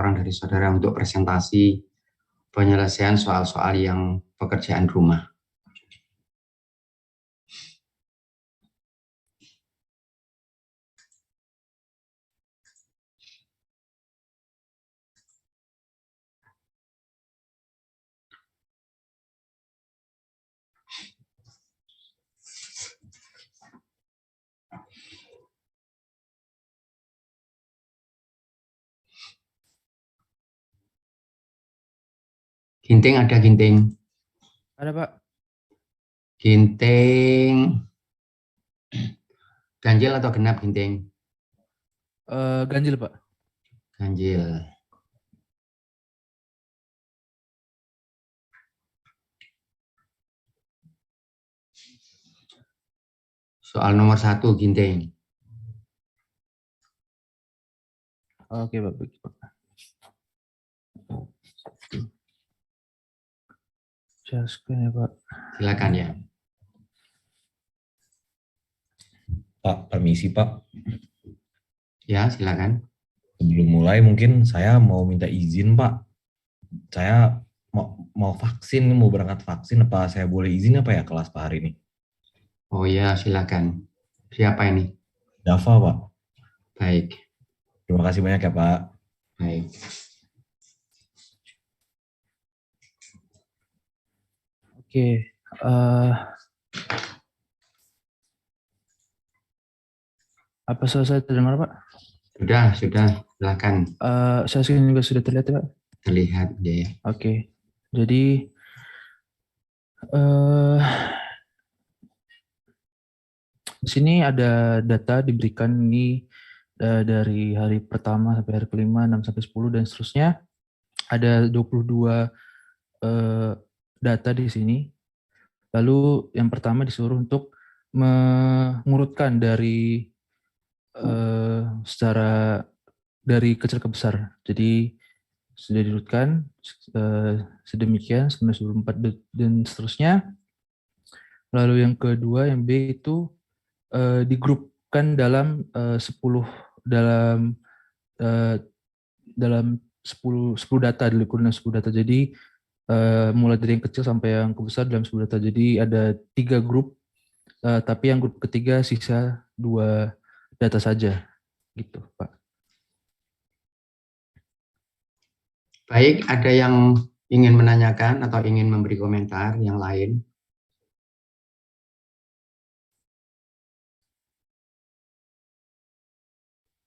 orang dari saudara untuk presentasi penyelesaian soal-soal yang pekerjaan rumah. Ginting ada Ginting? Ada Pak. Ginting ganjil atau genap Ginting? Ganjil Pak. Ganjil. Soal nomor 1 Ginting. Oke Pak. Share screen ya Pak. Silakan ya. Pak, permisi Pak. Ya, silakan. Sebelum mulai mungkin saya mau minta izin Pak. Saya mau vaksin, mau berangkat vaksin. Apa saya boleh izin apa ya kelas Pak hari ini? Oh ya, silakan. Siapa ini? Dava Pak. Baik. Terima kasih banyak ya Pak. Baik. Oke. Apa selesai terdengar Pak? Sudah, silakan. Saya screen juga sudah terlihat ya Pak? Terlihat ya. Oke. Jadi di sini ada data diberikan ini dari hari pertama sampai hari kelima, 6 sampai 10 dan seterusnya. Ada 22 data di sini. Lalu yang pertama disuruh untuk mengurutkan dari secara dari kecil ke besar. Jadi sudah diurutkan sedemikian 1924 dan seterusnya. Lalu yang kedua yang B itu digrupkan dalam 10 data, dilikurkan 10 data. Jadi mulai dari yang kecil sampai yang ke besar dalam 10 data. Jadi ada 3 grup, tapi yang grup ketiga sisa 2 data saja, gitu Pak. Baik, ada yang ingin menanyakan atau ingin memberi komentar yang lain?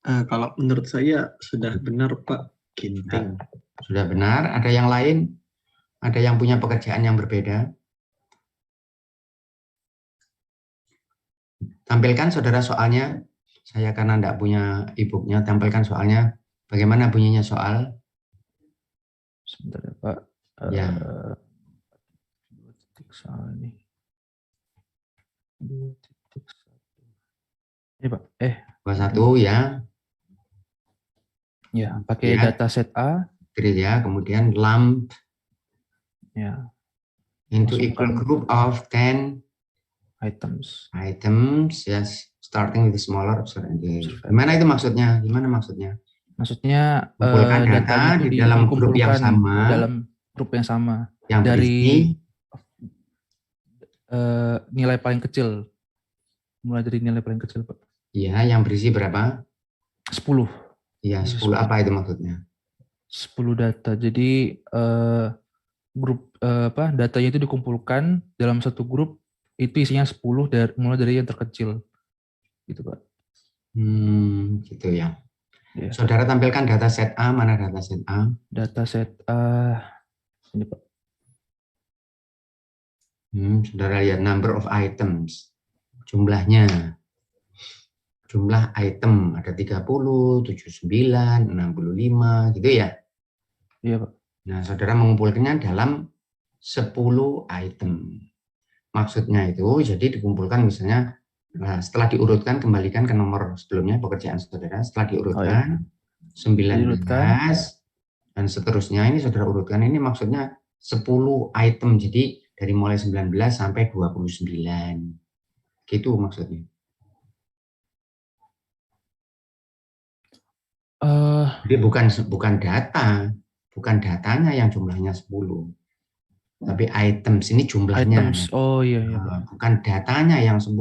Kalau menurut saya sudah benar Pak, Ginting. Sudah benar. Ada yang lain? Ada yang punya pekerjaan yang berbeda? Tampilkan saudara soalnya. Saya karena tidak punya e-booknya, tampilkan soalnya. Bagaimana bunyinya soal? Sebentar ya Pak. Ya. 2.1 nih. 2.1. Ini Pak. 21 ya. Ya, pakai Ya. data set A. Grid ya, kemudian lump Ya. into Masukkan equal group of 10 items. Yes, starting with the smaller observed. Gimana itu maksudnya? Gimana maksudnya? Maksudnya Kumpulkan datanya data itu di dalam grup yang dikumpulkan sama, dalam grup yang sama yang berisi dari nilai paling kecil. Mulai dari nilai paling kecil, Pak. Iya, yang berisi berapa? 10. Iya, 10 apa itu maksudnya? 10 data. Jadi grup datanya itu dikumpulkan dalam satu grup, itu isinya 10 mulai dari yang terkecil. Gitu, Pak. Gitu ya. Ya. Saudara tampilkan data set A, mana data set A? Data set A ini, Pak. Saudara lihat number of items. Jumlahnya. Jumlah item ada 30, 79, 65 gitu ya. Iya, Pak. Nah, saudara mengumpulkannya dalam 10 item. Maksudnya itu jadi dikumpulkan misalnya setelah diurutkan, kembalikan ke nomor sebelumnya pekerjaan saudara, setelah diurutkan 19 dan seterusnya, ini saudara urutkan, ini maksudnya 10 item, jadi dari mulai 19 sampai 29 gitu maksudnya. Jadi bukan datanya yang jumlahnya 10, tapi items ini jumlahnya. items. Oh iya iya Pak. Bukan datanya yang 10,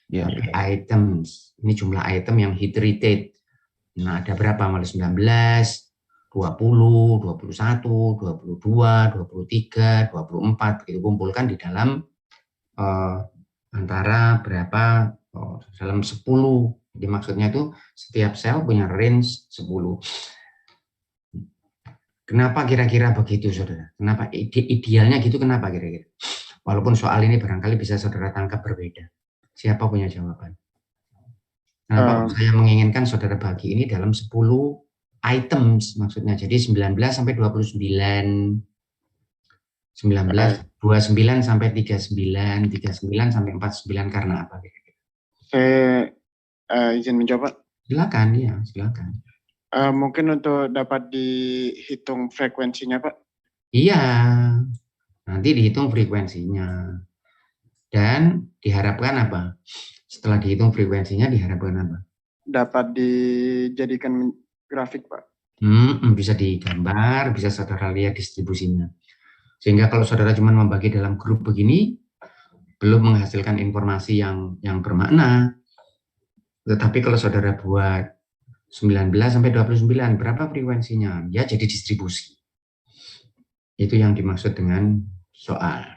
Iya tapi iya. items. Ini jumlah item yang hit rate. Nah, ada berapa? Mulai 19, 20, 21, 22, 23, 24. Itu kumpulkan di dalam antara berapa, dalam 10. Jadi maksudnya itu setiap sel punya range 10. Kenapa kira-kira begitu, saudara? Kenapa idealnya gitu? Kenapa kira-kira? Walaupun soal ini barangkali bisa saudara tangkap berbeda. Siapa punya jawaban? Kenapa saya menginginkan saudara bagi ini dalam 10 items maksudnya. Jadi 19 sampai 29. 19, 29 sampai 39, 39 sampai 49 karena apa? Saya izin menjawab. Silakan, ya, silakan. Mungkin untuk dapat dihitung frekuensinya, Pak. Iya, nanti dihitung frekuensinya. Dan diharapkan apa? Setelah dihitung frekuensinya diharapkan apa? Dapat dijadikan grafik, Pak. Bisa digambar, bisa saudara lihat distribusinya. Sehingga kalau saudara cuma membagi dalam grup begini, belum menghasilkan informasi yang bermakna. Tetapi kalau saudara buat 19 sampai 29, berapa frekuensinya? Ya jadi distribusi. Itu yang dimaksud dengan soal.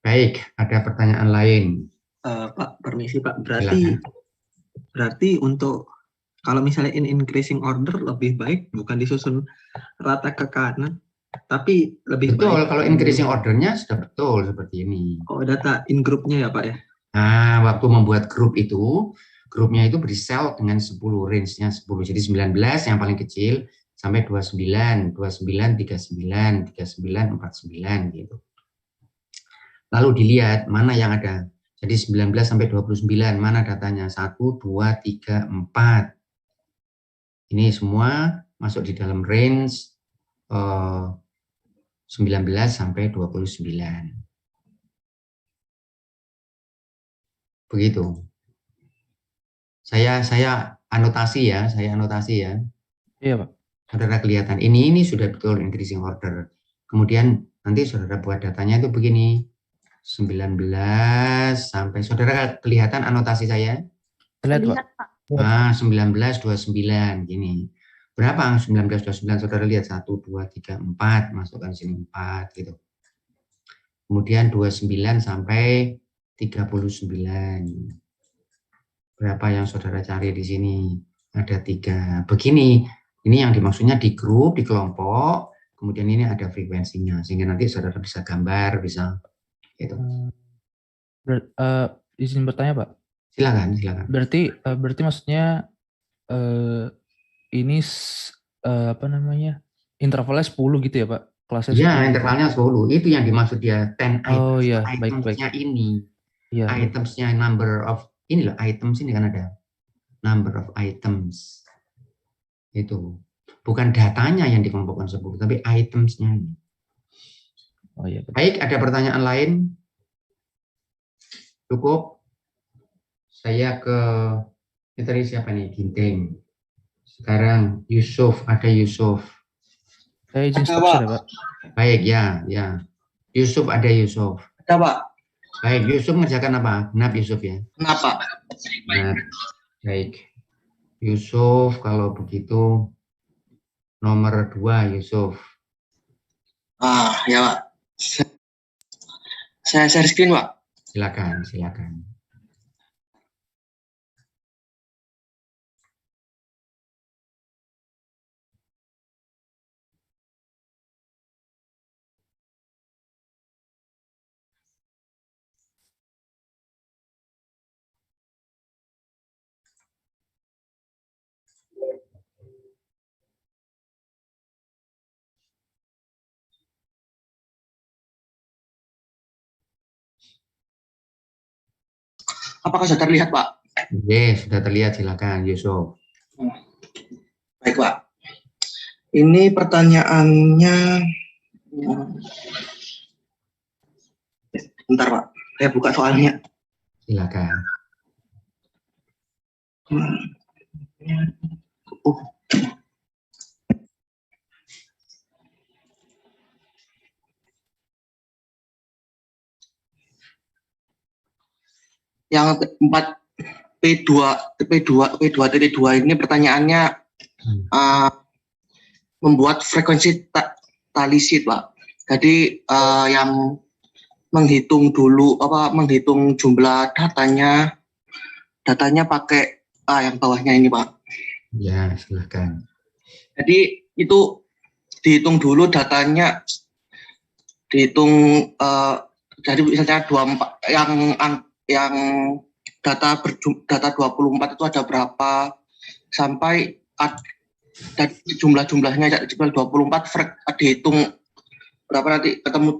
Baik, ada pertanyaan lain. Pak, permisi Pak. Silakan. Berarti untuk kalau misalnya in increasing order lebih baik bukan disusun rata ke kanan, tapi lebih Betul, baik. kalau increasing ordernya sudah betul seperti ini. Oh, data in grupnya ya Pak ya? Nah, waktu membuat grup itu, grupnya itu bersel dengan 10, range-nya 10. Jadi 19 yang paling kecil sampai 29, 29, 39, 39, 49 gitu. Lalu dilihat mana yang ada. Jadi 19 sampai 29, mana datanya? 1, 2, 3, 4. Ini semua masuk di dalam range 19 sampai 29. Begitu. Saya anotasi ya, Iya Pak. Saudara kelihatan ini sudah betul increasing order. Kemudian nanti saudara buat datanya itu begini. 19 sampai saudara kelihatan anotasi saya? Terlihat Pak. 19 29 gini. Berapa 19 29 saudara lihat 1 2 3 4 masukkan sini 4 gitu. Kemudian 29 sampai 39. Berapa yang saudara cari di sini? Ada 3. Begini, ini yang dimaksudnya di grup, di kelompok, kemudian ini ada frekuensinya, sehingga nanti saudara bisa gambar, bisa gitu. Izin bertanya Pak. Silakan. Berarti maksudnya ini apa namanya? Intervalnya 10 gitu ya Pak? Kelasnya 10. Ya, intervalnya 10. Itu yang dimaksud dia 10 items. Oh iya, baik. Itemsnya ini. Iya. Itemsnya number of, ini loh items ini kan ada. Number of items. Itu. Bukan datanya yang dikelompokkan 10, tapi itemsnya ini. Oh iya. Baik, ada pertanyaan lain? Cukup? Saya ke, ini tadi siapa nih? Ginting. Sekarang Yusuf, ada Yusuf. Saya izin stop share, Pak. Baik, ya. Yusuf, ada Yusuf. Ada, Pak. Baik, Yusuf mengerjakan apa? Genap Yusuf ya? Kenapa? Genap. Baik. Yusuf, kalau begitu nomor 2 Yusuf. Ya Pak. Saya share screen, Pak. Silakan. Apakah sudah terlihat, Pak? Yes, sudah terlihat. Silakan Yusuf. Baik, Pak. Ini pertanyaannya. Bentar, Pak. Saya buka soalnya. Silakan. Yang 4 P2 ini pertanyaannya membuat frekuensi tali sheet, Pak. Jadi yang menghitung jumlah datanya pakai yang bawahnya ini, Pak. Ya, silahkan. Jadi itu dihitung dulu datanya, jadi misalnya 24 yang data 24 itu ada berapa sampai dan jumlah-jumlahnya jumlah 24 dihitung berapa nanti ketemu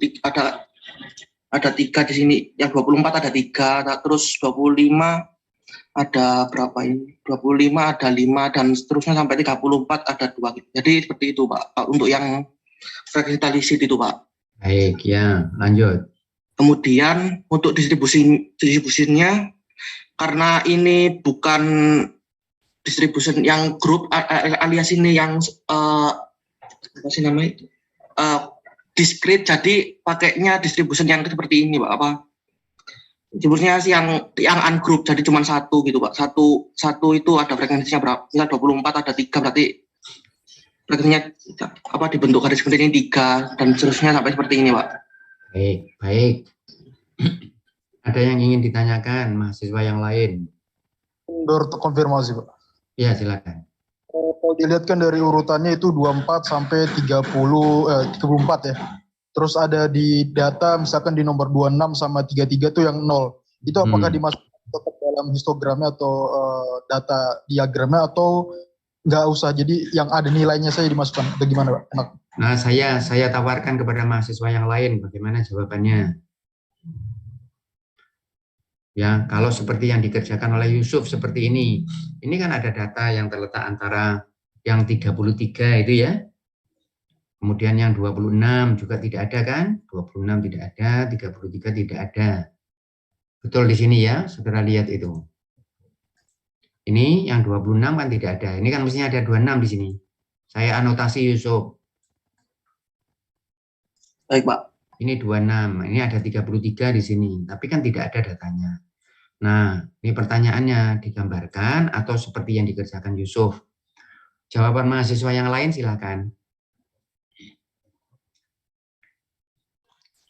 ada 3 di sini, yang 24 ada 3, terus 25 ada berapa ini, 25 ada 5 dan seterusnya sampai 34 ada 2 gitu. Jadi seperti itu, Pak, untuk yang frekuensi tali sheet itu, Pak. Baik, ya, lanjut. Kemudian untuk distribusinya, karena ini bukan distribution yang grup alias ini yang apa sih namanya discrete, jadi pakainya distribution yang seperti ini, Pak. Apa distribusinya yang ungroup, jadi cuma satu gitu, Pak. Satu itu ada frekuensinya berapa? Misal 24 ada 3, berarti frekuensinya dibentuk garis seperti ini 3 dan seterusnya sampai seperti ini, Pak. Baik. Ada yang ingin ditanyakan mahasiswa yang lain? Untuk konfirmasi, Pak. Ya, silakan. Kalau dilihat kan dari urutannya itu 24 sampai 34 ya. Terus ada di data misalkan di nomor 26 sama 33 itu yang 0. Itu apakah dimasukkan tetap dalam histogramnya atau data diagramnya atau nggak usah? Jadi yang ada nilainya saya dimasukkan atau gimana, Pak? Nah, saya tawarkan kepada mahasiswa yang lain bagaimana jawabannya. Ya, kalau seperti yang dikerjakan oleh Yusuf seperti ini kan ada data yang terletak antara yang 33 itu ya. Kemudian yang 26 juga tidak ada kan? 26 tidak ada, 33 tidak ada. Betul di sini ya, saudara lihat itu. Ini yang 26 kan tidak ada. Ini kan mestinya ada 26 di sini. Saya anotasi Yusuf. Baik, Pak. Ini 26, ini ada 33 di sini, tapi kan tidak ada datanya. Nah, ini pertanyaannya digambarkan atau seperti yang dikerjakan Yusuf. Jawaban mahasiswa yang lain silakan.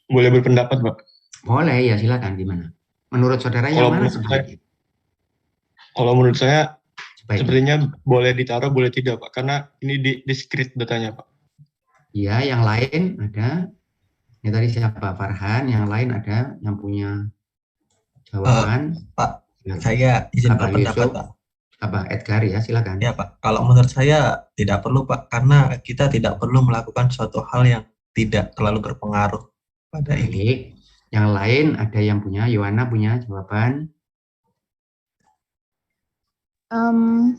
Boleh berpendapat, Pak? Boleh, ya silakan. Gimana? Menurut saudara yang mana sebaiknya? Kalau menurut saya, sepertinya boleh ditaruh, boleh tidak, Pak. Karena ini discrete datanya, Pak. Iya, yang lain ada. Ini tadi siapa? Farhan. Yang lain ada yang punya jawaban. Pak, saya izin berpendapat, Pak. Apa? Edgar ya, silakan. Ya, Pak. Kalau menurut saya tidak perlu, Pak. Karena kita tidak perlu melakukan suatu hal yang tidak terlalu berpengaruh pada ini. Yang lain ada yang punya, Yohana punya jawaban?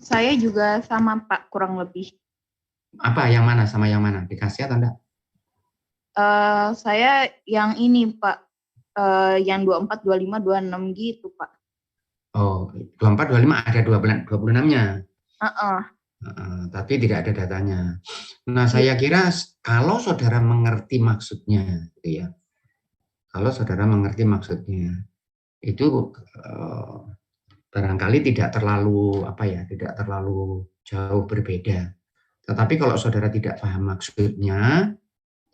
Saya juga sama, Pak, kurang lebih. Apa? Yang mana? Sama yang mana? Dikasih atau enggak? Saya yang ini, Pak. Yang 24, 25, 26 gitu, Pak. Oh, 24, 25 ada 26-nya. Tapi tidak ada datanya. Nah, saya kira kalau saudara mengerti maksudnya, gitu ya. Kalau saudara mengerti maksudnya, itu barangkali tidak terlalu tidak terlalu jauh berbeda. Tetapi kalau saudara tidak paham maksudnya,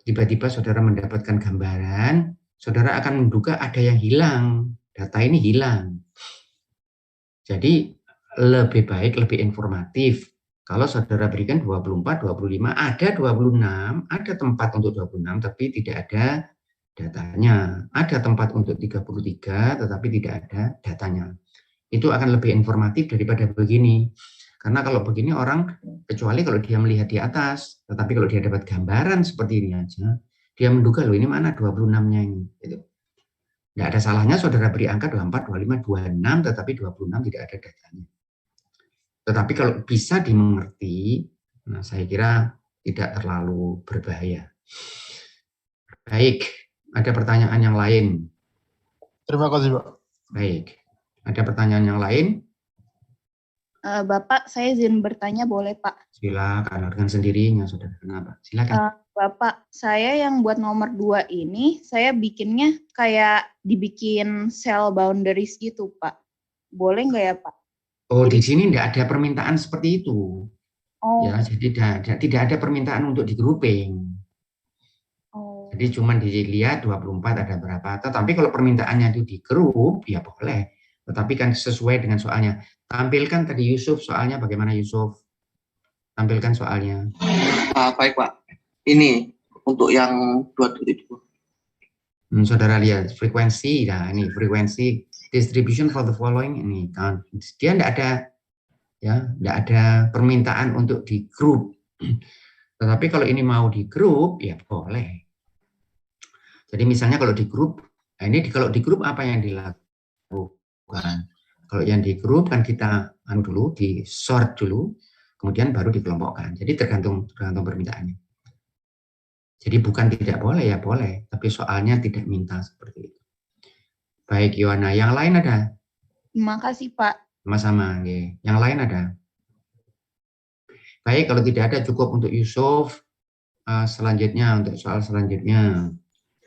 tiba-tiba saudara mendapatkan gambaran, saudara akan menduga ada yang hilang, data ini hilang. Jadi lebih baik, lebih informatif kalau saudara berikan 24, 25, ada 26, ada tempat untuk 26 tapi tidak ada datanya. Ada tempat untuk 33 tetapi tidak ada datanya. Itu akan lebih informatif daripada begini. Karena kalau begini orang, kecuali kalau dia melihat di atas, tetapi kalau dia dapat gambaran seperti ini aja, dia menduga loh ini mana 26-nya ini. Gitu. Tidak ada salahnya saudara beri angka 24, 25, 26, tetapi 26 tidak ada datanya. Tetapi kalau bisa dimengerti, nah saya kira tidak terlalu berbahaya. Baik, ada pertanyaan yang lain? Terima kasih, Pak. Baik, ada pertanyaan yang lain? Bapak, saya izin bertanya boleh Pak? Silakan, dengan sendirinya, saudara. Kenapa? Silakan. Bapak, saya yang buat nomor 2 ini, saya bikinnya kayak dibikin cell boundaries gitu Pak. Boleh nggak ya Pak? Oh, di sini tidak ada permintaan seperti itu. Oh. Ya, jadi tidak ada permintaan untuk di grouping. Oh. Jadi cuma dilihat 24 ada berapa. Tetapi kalau permintaannya itu di grup, ya boleh. Tetapi kan sesuai dengan soalnya. Tampilkan tadi Yusuf, soalnya bagaimana Yusuf? Tampilkan soalnya. Baik Pak. Ini untuk yang 2.2. Saudara lihat frekuensi, nah ini frekuensi distribution for the following ini kan dia tidak ada permintaan untuk di grup. Tetapi kalau ini mau di grup ya boleh. Jadi misalnya kalau di grup, nah ini kalau di grup apa yang dilakukan? Kalau yang di grup kan kita dulu di sort dulu, kemudian baru dikelompokkan. Jadi tergantung permintaannya. Jadi bukan tidak boleh ya boleh, tapi soalnya tidak minta seperti itu. Baik Yohana, yang lain ada? Terima kasih Pak. Sama-sama, yang lain ada? Baik, kalau tidak ada cukup untuk Yusuf. Selanjutnya untuk soal selanjutnya.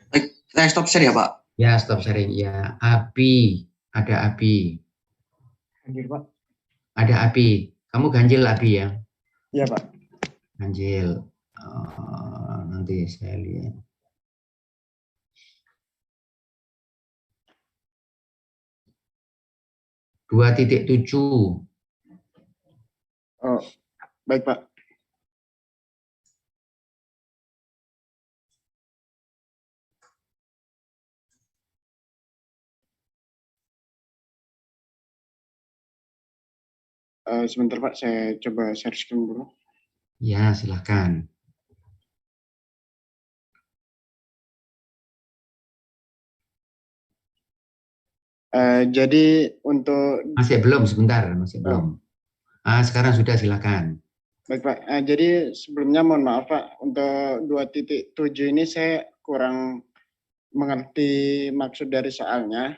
Baik, saya stop share ya Pak. Ya, stop sharing ya. Abi, ada Abi. Hadir Pak. Ada Abi. Kamu ganjil Abi ya? Iya Pak. Ganjil. Nanti saya lihat. Dua titik 7. Oh, baik Pak. Sebentar Pak, saya coba share screen dulu. Ya, silakan. Jadi untuk masih belum, sebentar, masih belum. Sekarang sudah, silakan. Baik Pak, jadi sebelumnya mohon maaf Pak, untuk 2.7 ini saya kurang mengerti maksud dari soalnya.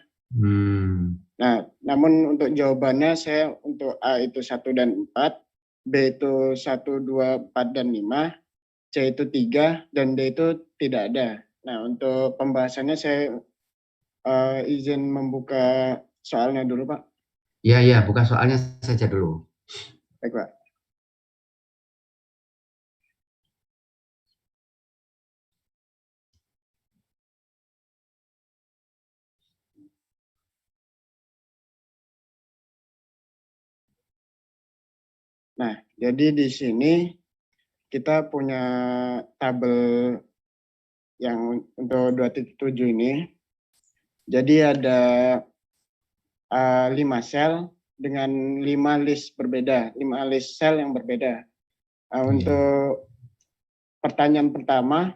Nah, namun untuk jawabannya saya untuk A itu 1 dan 4, B itu 1, 2, 4, dan 5, C itu 3, dan D itu tidak ada. Nah, untuk pembahasannya saya izin membuka soalnya dulu Pak. Ya, buka soalnya saja dulu. Baik Pak. Nah, jadi di sini kita punya tabel yang untuk 2.7 ini. Jadi ada 5 sel dengan 5 list berbeda, 5 list sel yang berbeda. Untuk pertanyaan pertama,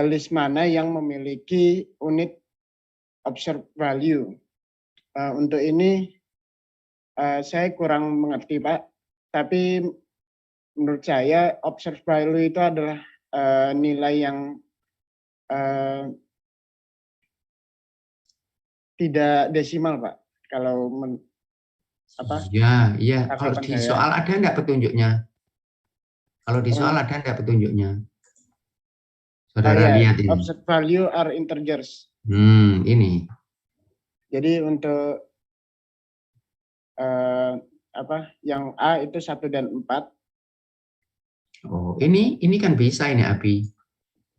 list mana yang memiliki unit observed value? Untuk ini saya kurang mengerti Pak, tapi menurut saya observed value itu adalah nilai yang tidak desimal Pak. Kalau Iya. Kalau di soal ada enggak petunjuknya? Kalau di soal ada enggak petunjuknya? Saudara lihat ini. Observed value are integers. Ini. Jadi untuk yang A itu 1 dan 4. Oh, ini kan bisa ini Abi.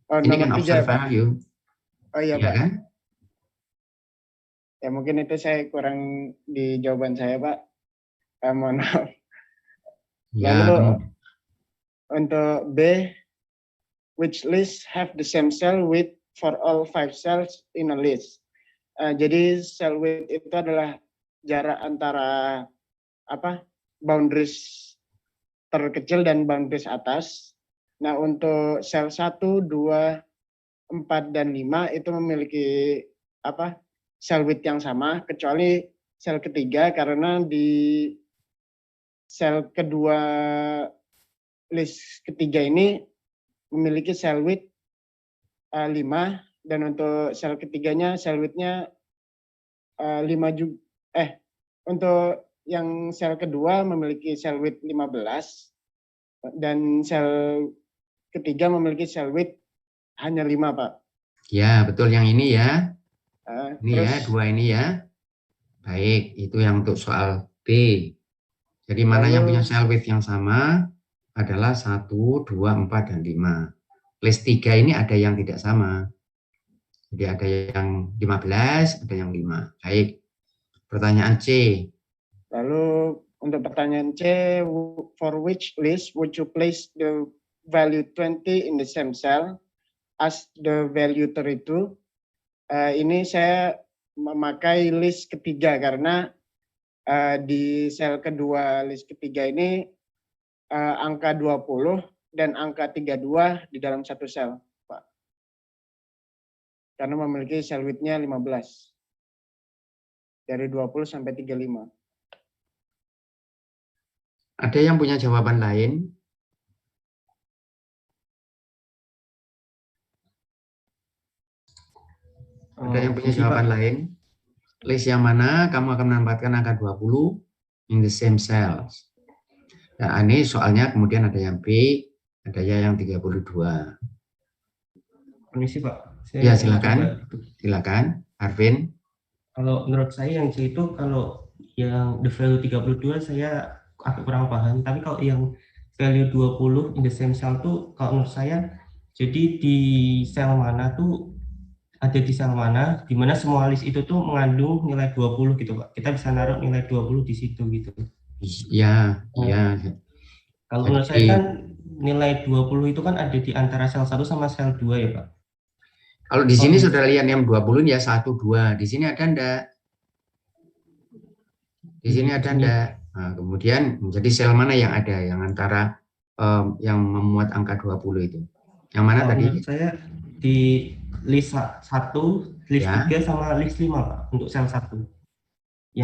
Ini kan observed value. Oh iya Pak. Kan? Ya mungkin itu saya kurang di jawaban saya Pak. Mohon maaf. Lalu untuk B, which list have the same cell width for all 5 cells in a list. Jadi cell width itu adalah jarak antara boundaries terkecil dan boundaries atas. Nah, untuk sel 1, 2, 4, dan 5 itu memiliki cell width yang sama, kecuali sel ketiga karena di sel kedua list ketiga ini memiliki cell width 5, dan untuk sel ketiganya cell width-nya 5 juga. Untuk yang sel kedua memiliki cell width 15 dan sel ketiga memiliki cell width hanya 5, Pak. Ya, betul yang ini ya. Ini Terus, ya, dua ini ya. Baik, itu yang untuk soal B. Jadi mana yang punya cell width yang sama adalah 1, 2, 4, dan 5. List 3 ini ada yang tidak sama. Jadi ada yang 15, ada yang 5. Baik. Pertanyaan C. Lalu untuk pertanyaan C, for which list would you place the value 20 in the same cell as the value 32? Ini saya memakai list ketiga karena di sel kedua list ketiga ini angka 20 dan angka 32 di dalam satu sel, Pak. Karena memiliki cell width-nya 15. Dari 20 sampai 35. Ada yang punya jawaban lain? Ada yang punya jawaban lain? List yang mana kamu akan menempatkan angka 20 in the same cells? Nah, ini soalnya kemudian ada yang B, ada yang 32. Permisi Pak. Ya, silakan. Silakan, Arvin. Kalau menurut saya yang C itu kalau yang the value 32 saya agak kurang paham, tapi kalau yang value 20 in the same cell tuh kalau menurut saya jadi di sel mana tuh ada di sel mana di mana semua list itu tuh mengandung nilai 20 gitu Pak. Kita bisa naruh nilai 20 di situ gitu. Iya, iya. Kalau menurut saya kan nilai 20 itu kan ada di antara sel 1 sama sel 2 ya Pak. Kalau di sini saudara lihat yang 20 ya 1, 2. Di sini ada enggak? Di sini ada enggak? Nah, kemudian menjadi sel mana yang ada yang antara yang memuat angka 20 itu? Yang mana tadi? Menurut saya di list 1, list ya. 3 sama list 5 Pak untuk sel 1.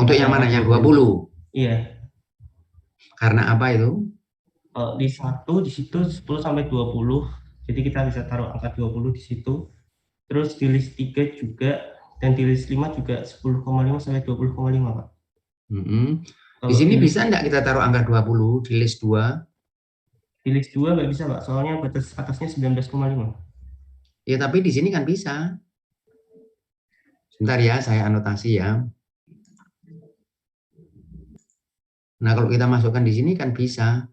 Untuk yang mana? Yang 20? Iya. Karena apa itu? List 1 di situ 10 sampai 20. Jadi kita bisa taruh angka 20 di situ. Terus di list 3 juga dan di list 5 juga 10,5 sampai 20,5 Pak. Di sini bisa enggak kita taruh angka 20 di list 2? Di list 2 nggak bisa Pak, soalnya batas atasnya 19,5. Ya tapi di sini kan bisa. Sebentar ya, saya anotasi ya. Nah kalau kita masukkan di sini kan bisa.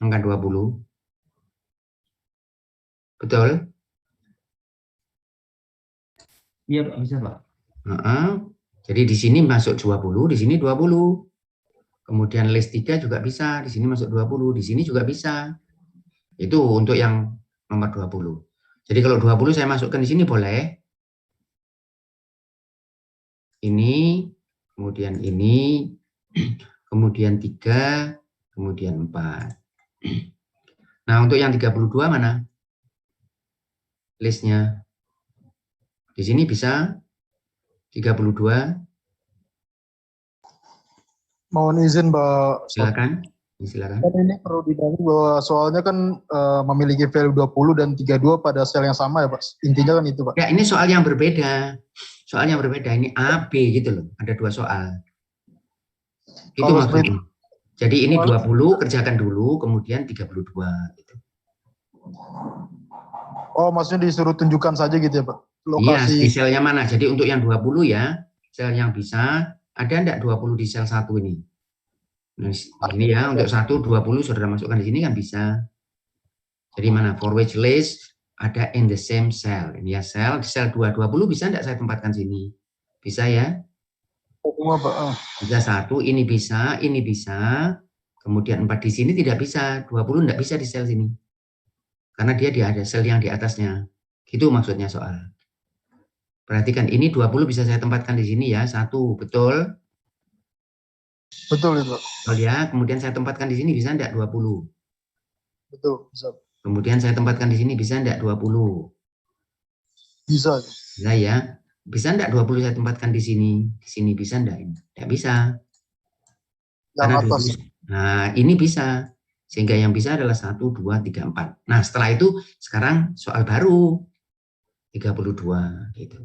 Angka 20. Betul? Iya Pak, bisa Pak. Jadi di sini masuk 20, di sini 20. Kemudian list 3 juga bisa, di sini masuk 20, di sini juga bisa. Itu untuk yang nomor 20. Jadi kalau 20 saya masukkan di sini boleh. Ini, kemudian ini, kemudian 3, kemudian 4. Nah, untuk yang 32 mana? Listnya. Di sini bisa 32. Mohon izin, Mbak. Silakan. Silakan. Kan ini perlu dibagi bahwa soalnya kan memiliki value 20 dan 32 pada sel yang sama ya, Pak. Intinya kan itu, Pak. Ya, ini soal yang berbeda. Soal yang berbeda. Ini A, B gitu loh. Ada 2 soal. Itu maksudnya. Jadi ini 20 kerjakan dulu, kemudian 32 gitu. Oh, maksudnya disuruh tunjukkan saja gitu ya, Pak? Iya, di selnya mana? Jadi untuk yang 20 ya, sel yang bisa, ada enggak 20 di sel 1 ini? Nah, ini ya, untuk 1, 20 saudara masukkan di sini kan bisa. Jadi mana? For which list ada in the same cell. Ini ya sel, di sel 2, 20 bisa enggak saya tempatkan sini? Bisa ya? Bisa 1, ini bisa. Kemudian 4 di sini tidak bisa, 20 enggak bisa di sel sini. Karena dia ada sel yang di atasnya. Itu maksudnya soal. Perhatikan, ini 20 bisa saya tempatkan di sini ya, 1, betul? Betul itu. Betul ya, kemudian saya tempatkan di sini bisa enggak 20? Betul, bisa. Kemudian saya tempatkan di sini bisa enggak 20? Bisa. Bisa ya. Bisa enggak 20 saya tempatkan di sini? Di sini bisa enggak? Enggak bisa. Karena 20. Nah, ini bisa. Sehingga yang bisa adalah 1, 2, 3, 4. Nah, setelah itu sekarang soal baru. 32 gitu.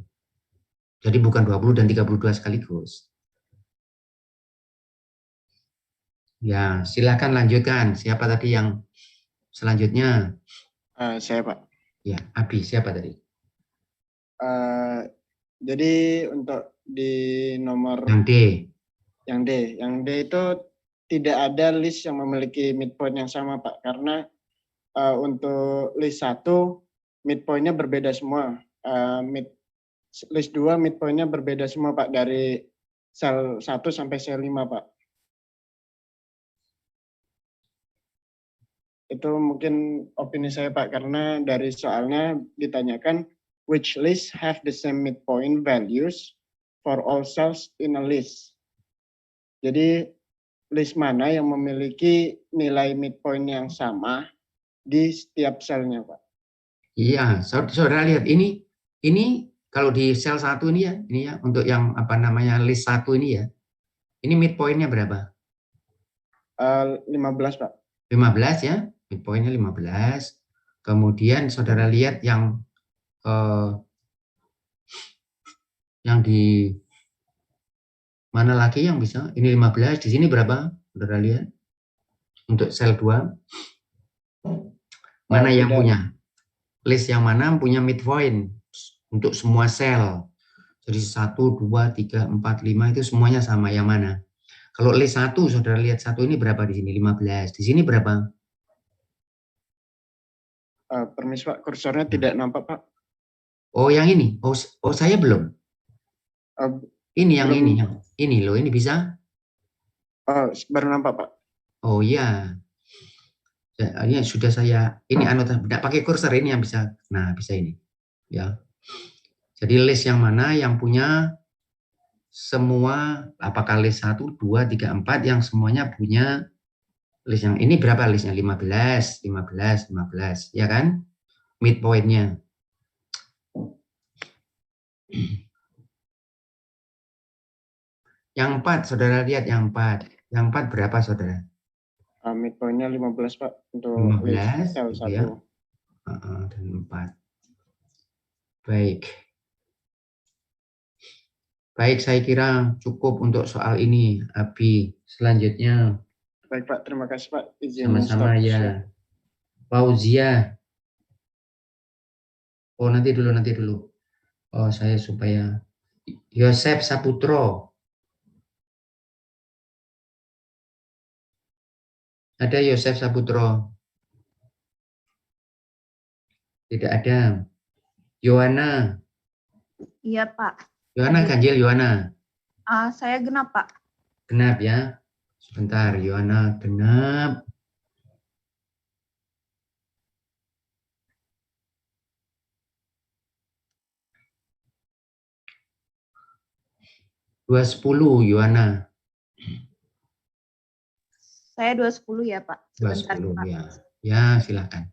Jadi bukan 20 dan 32 sekaligus. Ya, silakan lanjutkan. Siapa tadi yang selanjutnya? Saya Pak. Ya, Abi. Siapa tadi? Jadi untuk di nomor Yang D. Yang D itu tidak ada list yang memiliki midpoint yang sama Pak, karena untuk list 1 midpointnya berbeda semua. List 2 midpointnya berbeda semua Pak, dari sel 1 sampai sel 5 Pak. Itu mungkin opini saya Pak, karena dari soalnya ditanyakan which list have the same midpoint values for all cells in a list. Jadi list mana yang memiliki nilai midpoint yang sama di setiap selnya Pak? Iya, saudara lihat ini kalau di sel 1 ini ya untuk yang apa namanya list 1 ini ya. Ini midpointnya berapa? 15 Pak. 15 ya, midpointnya 15. Kemudian saudara lihat yang di mana lagi yang bisa? Ini 15, di sini berapa? Saudara lihat. Untuk sel 2. Mana yang punya? List yang mana punya midpoint untuk semua sel. Jadi 1, 2, 3, 4, 5 itu semuanya sama. Yang mana? Kalau list 1, saudara lihat 1 ini berapa di sini? 15. Di sini berapa? Permisi Pak, kursornya tidak nampak Pak. Oh, yang ini. Oh saya belum. Ini yang belum. ini loh, ini bisa? Baru nampak Pak. Oh iya. Ini sudah saya tidak pakai kursor ini yang bisa. Nah, bisa ini. Ya. Jadi list yang mana yang punya semua, apakah list 1, 2, 3, 4 yang semuanya punya list yang ini berapa listnya? 15, 15, 15, ya kan? Midpointnya. Yang 4, saudara lihat yang 4. Yang 4 berapa saudara? Midpointnya 15 Pak untuk 15 sel gitu ya. 1. Dan 4. Baik. Baik, saya kira cukup untuk soal ini, Abi. Selanjutnya. Baik Pak, terima kasih Pak. Izin Sama-sama ya. Fauzia. Oh, nanti dulu. Oh, saya supaya Yosef Saputro. Ada Yosef Saputro? Tidak ada. Yohana. Iya Pak. Yohana ganjil Yohana. Saya genap Pak. Genap ya. Sebentar, Yohana genap. Dua 10 Yohana. Saya 210 ya Pak. Sebentar 210 Pak. ya. Ya, silakan.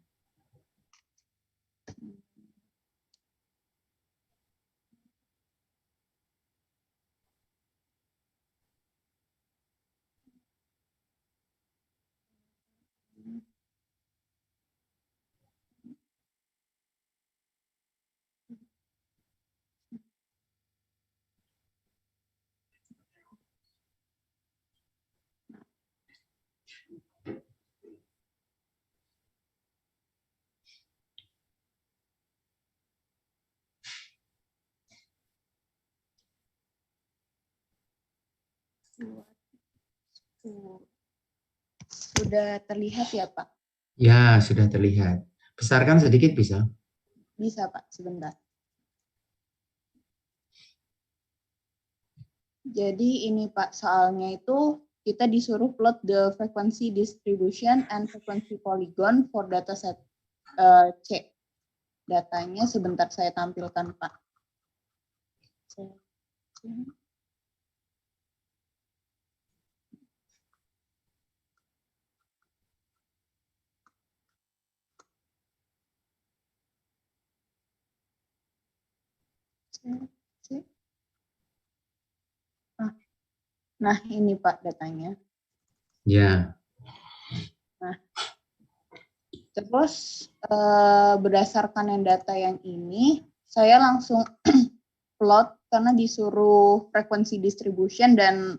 Sudah terlihat ya Pak? Ya, sudah terlihat. Besarkan sedikit bisa? Bisa Pak, sebentar. Jadi ini Pak, soalnya itu kita disuruh plot the frequency distribution and frequency polygon for dataset C. Datanya sebentar saya tampilkan Pak. Nah, ini Pak datanya. Ya. Nah, terus berdasarkan yang data yang ini, saya langsung plot karena disuruh frekuensi distribution dan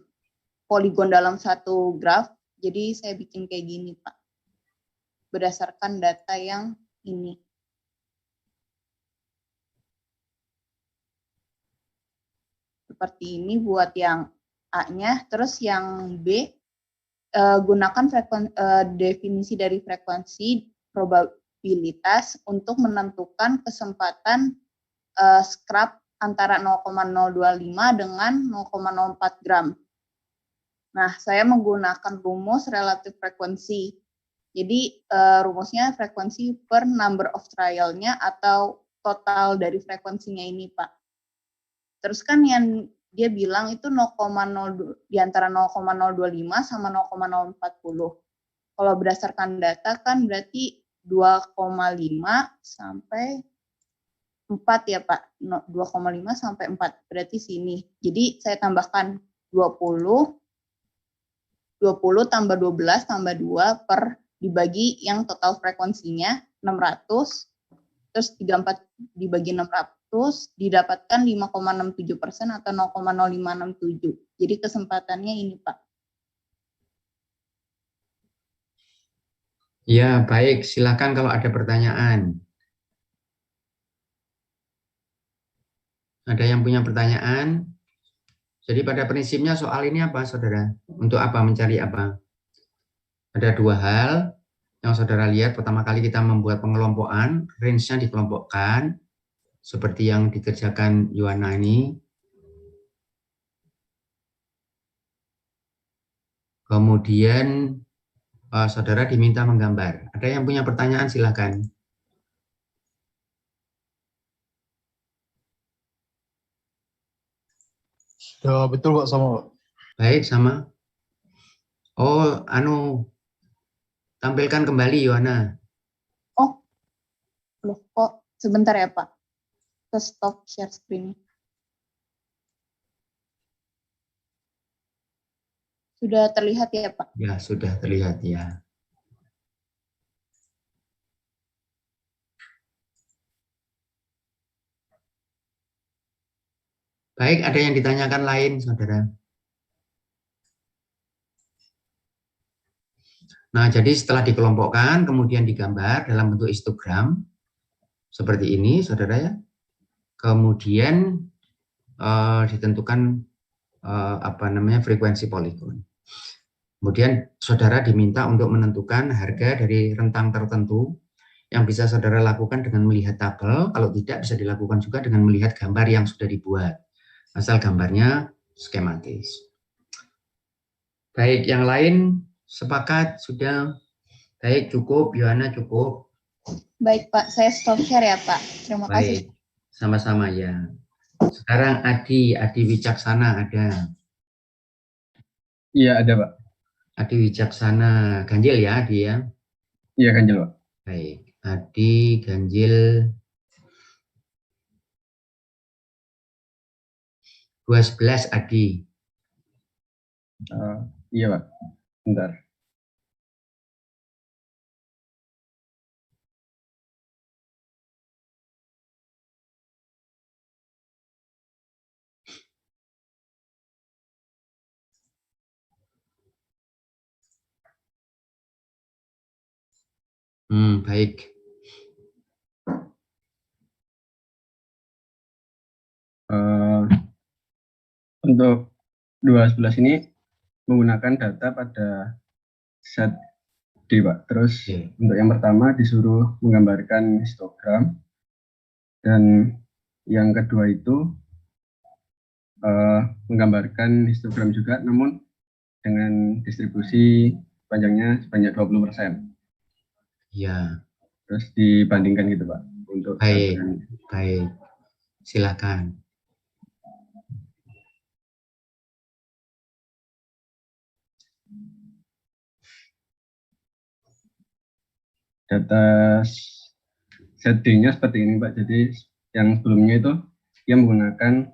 poligon dalam satu graph. Jadi saya bikin kayak gini, Pak. Berdasarkan data yang ini. Seperti ini buat yang A-nya, terus yang B, gunakan definisi dari frekuensi probabilitas untuk menentukan kesempatan scrap antara 0,025 dengan 0,04 gram. Nah, saya menggunakan rumus relatif frekuensi. Jadi rumusnya frekuensi per number of trial-nya atau total dari frekuensinya ini, Pak. Terus kan yang dia bilang itu 0,0 di antara 0,025 sama 0,040. Kalau berdasarkan data kan berarti 2,5 sampai 4 ya, Pak. 2,5 sampai 4. Berarti sini. Jadi saya tambahkan 20 tambah 12 tambah 2 per dibagi yang total frekuensinya 600, terus 34 dibagi 600, didapatkan 5,67% atau 0,0567. Jadi kesempatannya ini, Pak. Ya, baik. Silakan kalau ada pertanyaan. Ada yang punya pertanyaan? Jadi pada prinsipnya soal ini apa, saudara? Untuk apa, mencari apa? Ada dua hal yang saudara lihat. Pertama kali kita membuat pengelompokan, range-nya dikelompokkan, seperti yang dikerjakan Yohana ini. Kemudian saudara diminta menggambar. Ada yang punya pertanyaan, silakan. Ya, betul Pak, sama Pak. Baik, sama. Oh, tampilkan kembali Yohana. Oh, loh kok sebentar ya, Pak. Ke stop share screen. Sudah terlihat ya, Pak? Ya, sudah terlihat ya. Baik, ada yang ditanyakan lain, saudara? Nah, jadi setelah dikelompokkan, kemudian digambar dalam bentuk histogram, seperti ini, saudara ya. Kemudian ditentukan frekuensi poligon. Kemudian saudara diminta untuk menentukan harga dari rentang tertentu yang bisa saudara lakukan dengan melihat tabel. Kalau tidak, bisa dilakukan juga dengan melihat gambar yang sudah dibuat. Asal gambarnya skematis. Baik, yang lain sepakat sudah? Baik, cukup. Yohana cukup. Baik, Pak. Saya stop share ya, Pak. Terima kasih. Baik, sama-sama ya. Sekarang Adi Wicaksana ada. Iya, ada, Pak. Adi Wicaksana, ganjil ya, Adi ya? Iya, ganjil, Pak. Baik, Adi ganjil 211 Adi. Iya, Pak. Bentar. Baik. Untuk 211 ini menggunakan data pada set D, Pak. Terus untuk yang pertama disuruh menggambarkan histogram, dan yang kedua itu menggambarkan histogram juga, namun dengan distribusi panjangnya sebanyak 20%. Ya. Terus dibandingkan gitu, Pak. Untuk baik. Silakan. Data set D-nya seperti ini, Pak. Jadi yang sebelumnya itu dia menggunakan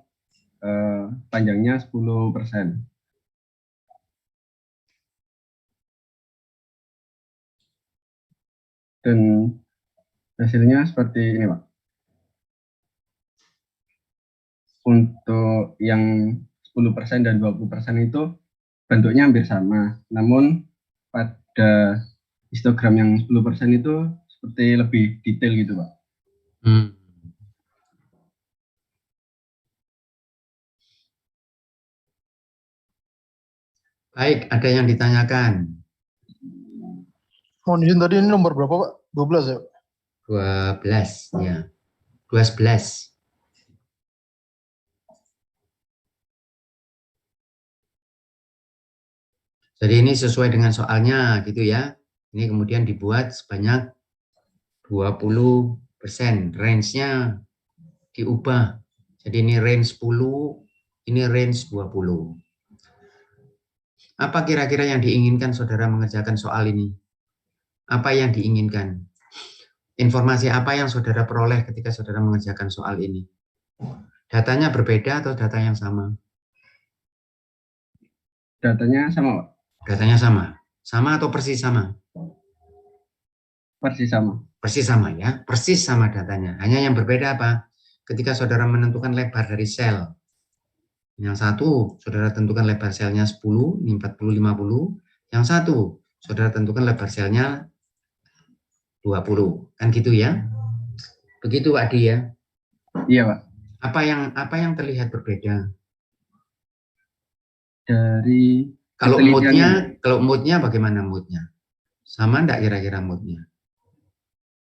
panjangnya 10%. Dan hasilnya seperti ini, Pak. Untuk yang 10% dan 20% itu bentuknya hampir sama, namun pada histogram yang 10% itu seperti lebih detail gitu Pak. Baik, ada yang ditanyakan? Mohon izin, tadi ini nomor berapa Pak? 12 ya? 12, ya. 12. Jadi ini sesuai dengan soalnya gitu ya. Ini kemudian dibuat sebanyak 20%. Range-nya diubah. Jadi ini range 10, ini range 20. Apa kira-kira yang diinginkan saudara mengerjakan soal ini? Apa yang diinginkan? Informasi apa yang saudara peroleh ketika saudara mengerjakan soal ini? Datanya berbeda atau data yang sama? Datanya sama Pak. Datanya sama? Sama atau persis sama? Persis sama. Persis sama ya, persis sama datanya. Hanya yang berbeda apa? Ketika saudara menentukan lebar dari sel. Yang satu, saudara tentukan lebar selnya 10, ini 40, 50. Yang satu, saudara tentukan lebar selnya 20. Kan gitu ya? Begitu Pak Adi ya? Iya Pak. Apa yang terlihat berbeda? Dari kalau moodnya bagaimana moodnya? Sama enggak kira-kira moodnya?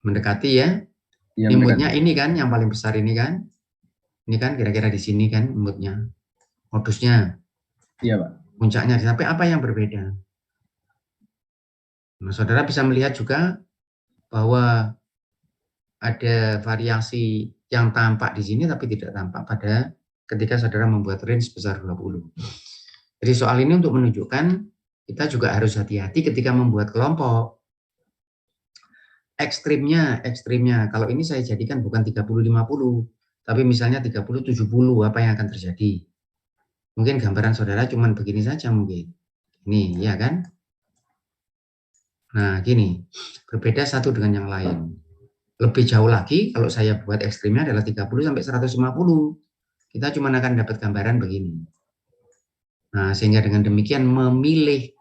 Mendekati ya? Ya, ini moodnya ini kan yang paling besar ini kan? Ini kan kira-kira di sini kan moodnya. Modusnya. Iya Pak. Puncaknya. Tapi apa yang berbeda? Nah, saudara bisa melihat juga bahwa ada variasi yang tampak di sini tapi tidak tampak pada ketika saudara membuat range sebesar 20. Jadi soal ini untuk menunjukkan kita juga harus hati-hati ketika membuat kelompok. Ekstrimnya, kalau ini saya jadikan bukan 30-50, tapi misalnya 30-70, apa yang akan terjadi? Mungkin gambaran saudara cuma begini saja mungkin. Ini, ya kan? Nah, gini, berbeda satu dengan yang lain. Lebih jauh lagi, kalau saya buat ekstrimnya adalah 30-150, kita cuma akan dapat gambaran begini. Nah, sehingga dengan demikian memilih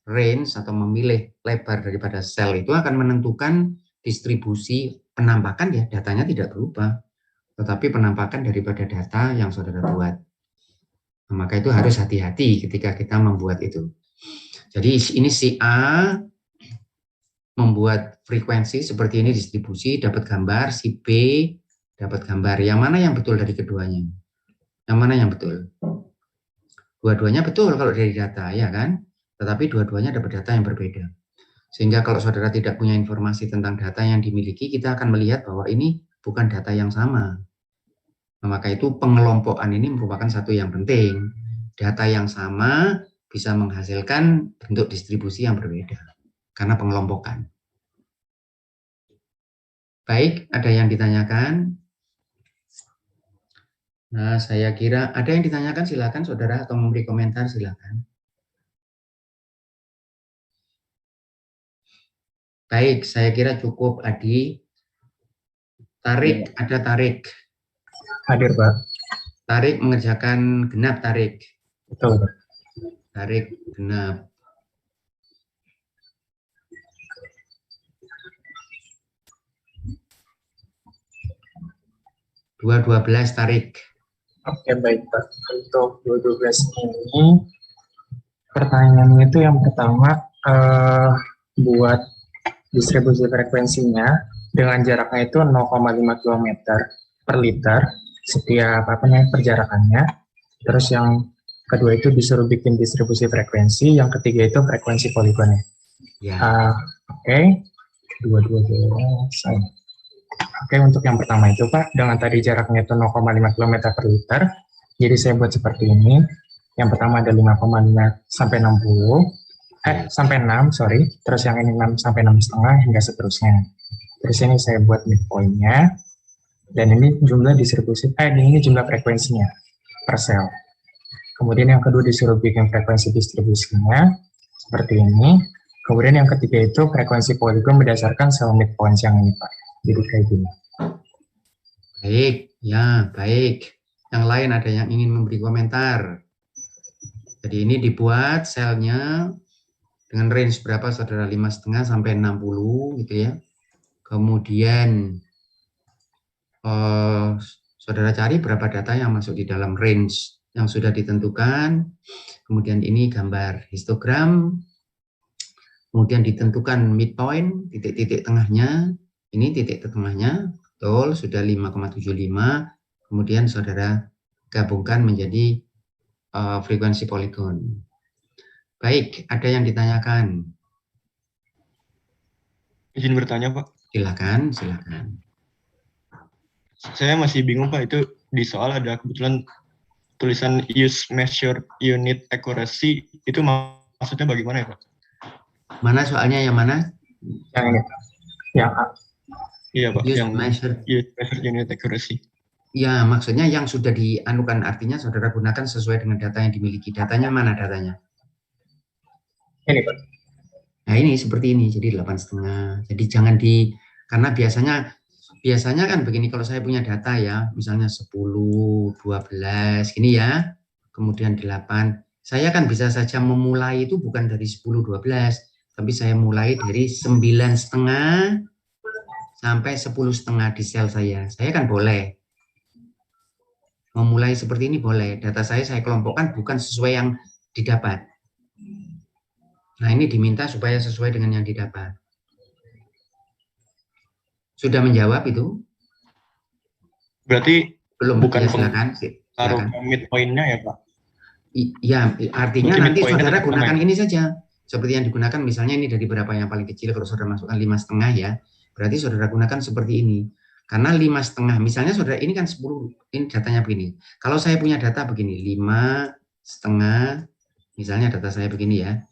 range atau memilih lebar daripada sel itu akan menentukan distribusi penampakan ya, datanya tidak berubah. Tetapi penampakan daripada data yang saudara buat. Nah, maka itu harus hati-hati ketika kita membuat itu. Jadi ini si A membuat frekuensi seperti ini distribusi, dapat gambar, si B dapat gambar. Yang mana yang betul dari keduanya? Yang mana yang betul? Dua-duanya betul kalau dari data, ya kan? Tetapi dua-duanya dapat data yang berbeda. Sehingga kalau saudara tidak punya informasi tentang data yang dimiliki, kita akan melihat bahwa ini bukan data yang sama. Nah, maka itu pengelompokan ini merupakan satu yang penting. Data yang sama bisa menghasilkan bentuk distribusi yang berbeda karena pengelompokan. Baik, ada yang ditanyakan? Nah, saya kira ada yang ditanyakan, silakan saudara, atau memberi komentar silakan. Baik, saya kira cukup Adi. Tarik, ada Tarik. Hadir, Pak. Tarik mengerjakan genap, Tarik. Betul, Pak. Tarik genap. Dua 12 tarik. Oke, baik Pak. Untuk 12 ini, pertanyaannya itu yang pertama, buat distribusi frekuensinya dengan jaraknya itu 0,5 km per liter setiap perjarakannya. Terus yang kedua itu disuruh bikin distribusi frekuensi, yang ketiga itu frekuensi poligonnya. Ya. Oke. Oke, untuk yang pertama itu Pak, dengan tadi jaraknya itu 0,5 km per liter, jadi saya buat seperti ini. Yang pertama ada 5,5 sampai 60, sampai 6, sorry. Terus yang ini 6 sampai 6,5 hingga seterusnya. Terus ini saya buat midpoint-nya, dan ini jumlah distribusi, ini jumlah frekuensinya per sel. Kemudian yang kedua disuruh bikin frekuensi distribusinya, seperti ini. Kemudian yang ketiga itu frekuensi poligon berdasarkan sel midpoint yang ini Pak. Jadi kayak gini. Baik, ya baik. Yang lain ada yang ingin memberi komentar? Jadi ini dibuat selnya Dengan range berapa saudara? 5,5 sampai 60 gitu ya. Kemudian saudara cari berapa data yang masuk di dalam range yang sudah ditentukan. Kemudian ini gambar histogram. Kemudian ditentukan midpoint, titik-titik tengahnya. Ini titik tengahnya, betul, sudah 5,75. Kemudian saudara gabungkan menjadi frekuensi poligon. Baik, ada yang ditanyakan? Izin bertanya, Pak. Silakan, silakan. Saya masih bingung, Pak. Itu di soal ada kebetulan tulisan use measure unit accuracy. Itu maksudnya bagaimana ya, Pak? Mana soalnya yang mana? Yang ini. Yang A. Iya, Pak. Use Yang measure. use measure unit accuracy. Ya, maksudnya yang sudah dianukan, artinya saudara gunakan sesuai dengan data yang dimiliki. Datanya mana datanya? Ini, Pak. Nah, ini seperti ini, jadi 8,5. Jadi jangan karena biasanya kan begini, kalau saya punya data ya, misalnya 10, 12, gini ya, kemudian 8. Saya kan bisa saja memulai itu bukan dari 10, 12, tapi saya mulai dari 9,5 sampai 10,5 di sel saya. Saya kan boleh. Memulai seperti ini boleh. Data saya kelompokkan bukan sesuai yang didapat. Nah, ini diminta supaya sesuai dengan yang didapat. Sudah menjawab itu? Berarti belum? Bukan Ya, silakan. taruh midpoint-nya ya, Pak? Ya, artinya Mungkin nanti midpoint-nya saudara tetap sama gunakan ya? ini saja. Seperti yang digunakan, misalnya ini dari berapa yang paling kecil, kalau saudara masukkan 5,5 ya, berarti saudara gunakan seperti ini. Karena 5,5, misalnya saudara ini kan 10, ini datanya begini. Kalau saya punya data begini, 5,5, misalnya data saya begini ya,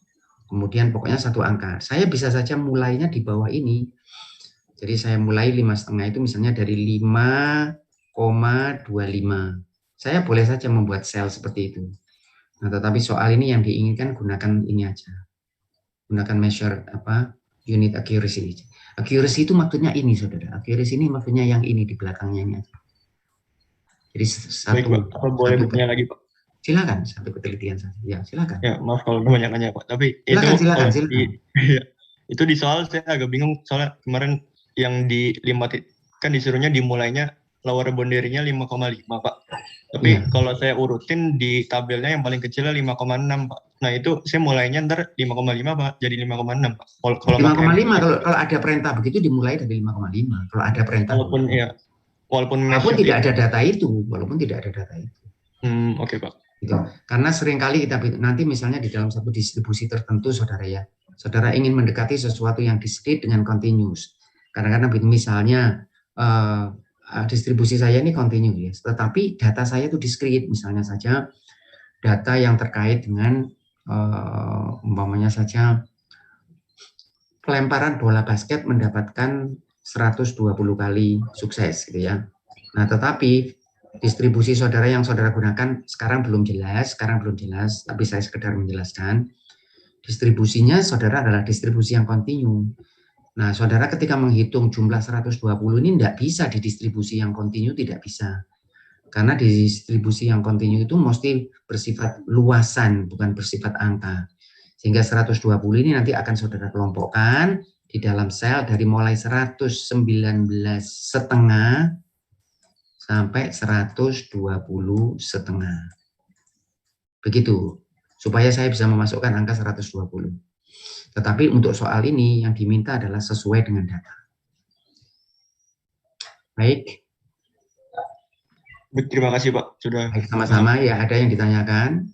kemudian pokoknya satu angka. Saya bisa saja mulainya di bawah ini. Jadi saya mulai 5,5 itu misalnya dari 5,25. Saya boleh saja membuat sel seperti itu. Nah, tetapi soal ini yang diinginkan gunakan ini aja. Gunakan measure unit accuracy. Accuracy itu maksudnya ini, saudara. Accuracy ini maksudnya yang ini di belakangnya ini aja. Jadi Baik, Pak. Apa boleh bertanya lagi, Pak? Silakan, satu ketelitian saja. Ya, silakan. Ya, maaf kalau banyak nanya, Pak. Tapi silakan. Itu di soal saya agak bingung, soalnya kemarin yang di 5 kan disuruhnya dimulainya lower boundary-nya 5,5, Pak. Tapi kalau saya urutin di tabelnya yang paling kecilnya 5,6, Pak. Nah, itu saya mulainya ntar 5,5, Pak. Jadi 5,6, Pak. Kalau 5,5, kalau ada perintah begitu dimulai dari 5,5. Kalau ada perintah. Walaupun tidak ada data itu. Oke, Pak. Gitu. Karena seringkali kita nanti misalnya di dalam satu distribusi tertentu, saudara ya, saudara ingin mendekati sesuatu yang discrete dengan continuous. Kadang-kadang misalnya distribusi saya ini continuous, tetapi data saya itu discrete, misalnya saja data yang terkait dengan umpamanya saja pelemparan bola basket mendapatkan 120 kali sukses gitu ya. Nah, tetapi distribusi saudara yang saudara gunakan sekarang belum jelas, tapi saya sekedar menjelaskan. Distribusinya saudara adalah distribusi yang kontinu. Nah, saudara ketika menghitung jumlah 120 ini tidak bisa di distribusi yang kontinu, tidak bisa. Karena di distribusi yang kontinu itu mesti bersifat luasan, bukan bersifat angka. Sehingga 120 ini nanti akan saudara kelompokkan di dalam sel dari mulai 119,5 sampai 120,5. Begitu, supaya saya bisa memasukkan angka 120. Tetapi untuk soal ini yang diminta adalah sesuai dengan data. Baik. Terima kasih, Pak. Sudah. Baik, sama-sama ya, ada yang ditanyakan?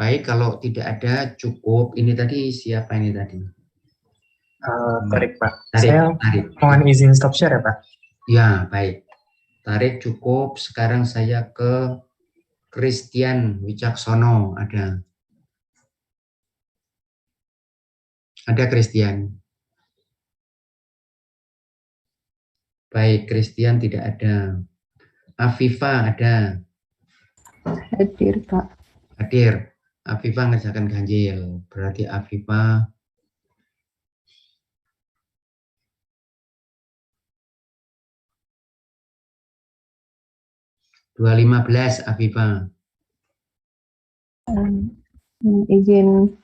Baik, kalau tidak ada cukup. Ini tadi siapa ini tadi? Tarik, Pak. Saya mohon izin stop share ya, Pak. Ya, baik. Tarik cukup. Sekarang saya ke Christian Wicaksono. Ada Christian. Baik, Christian tidak ada. Afifa ada. Hadir, Pak. Hadir. Afifa ngerjakan ganjil. Berarti Afifa (215) Afifa. Izin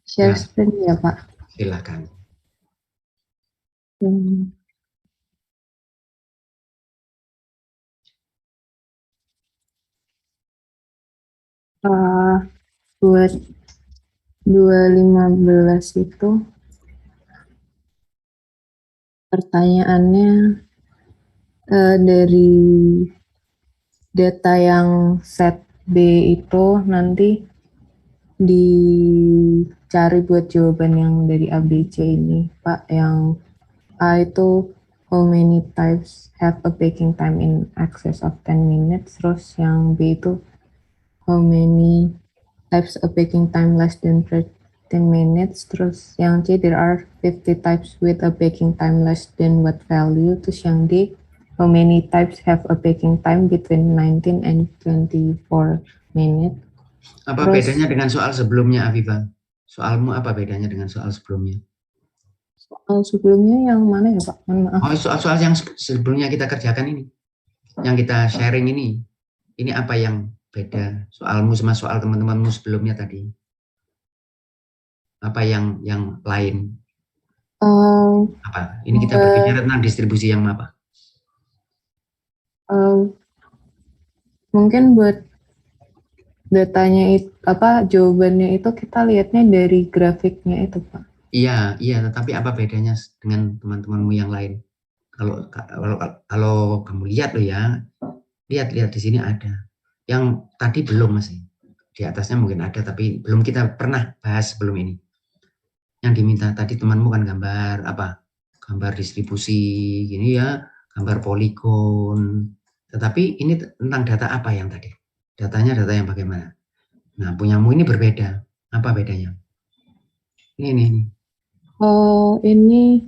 share Ya. screen ya, Pak. Silakan. Buat 2015 itu pertanyaannya dari data yang set B itu nanti dicari buat jawaban yang dari A, B, C ini, Pak. Yang A itu how many types have a baking time in excess of 10 minutes. Terus yang B itu how many types a baking time less than 13 minutes. Terus yang C, there are 50 types with a baking time less than what value. Terus yang D, how many types have a baking time between 19 and 24 minutes. Apa bedanya dengan soal sebelumnya, Afifah? Soalmu apa bedanya dengan soal sebelumnya? Soal sebelumnya yang mana ya, Pak? Mohon maaf. Oh, soal-soal yang sebelumnya kita kerjakan ini, yang kita sharing ini apa yang beda soalmu sama soal teman-temanmu sebelumnya tadi? Apa yang lain? Apa? Ini kita berbicara tentang distribusi yang apa? Mungkin buat datanya itu jawabannya itu kita lihatnya dari grafiknya itu, Pak. Iya, tetapi apa bedanya dengan teman-temanmu yang lain? Kalau kamu lihat loh ya, lihat di sini ada. Yang tadi belum masih. Di atasnya mungkin ada, tapi belum kita pernah bahas sebelum ini. Yang diminta tadi temanmu kan gambar apa? Gambar distribusi, gini ya, gambar poligon. Tetapi ini tentang data apa yang tadi? Datanya data yang bagaimana? Nah, punyamu ini berbeda. Apa bedanya? Ini. Oh, ini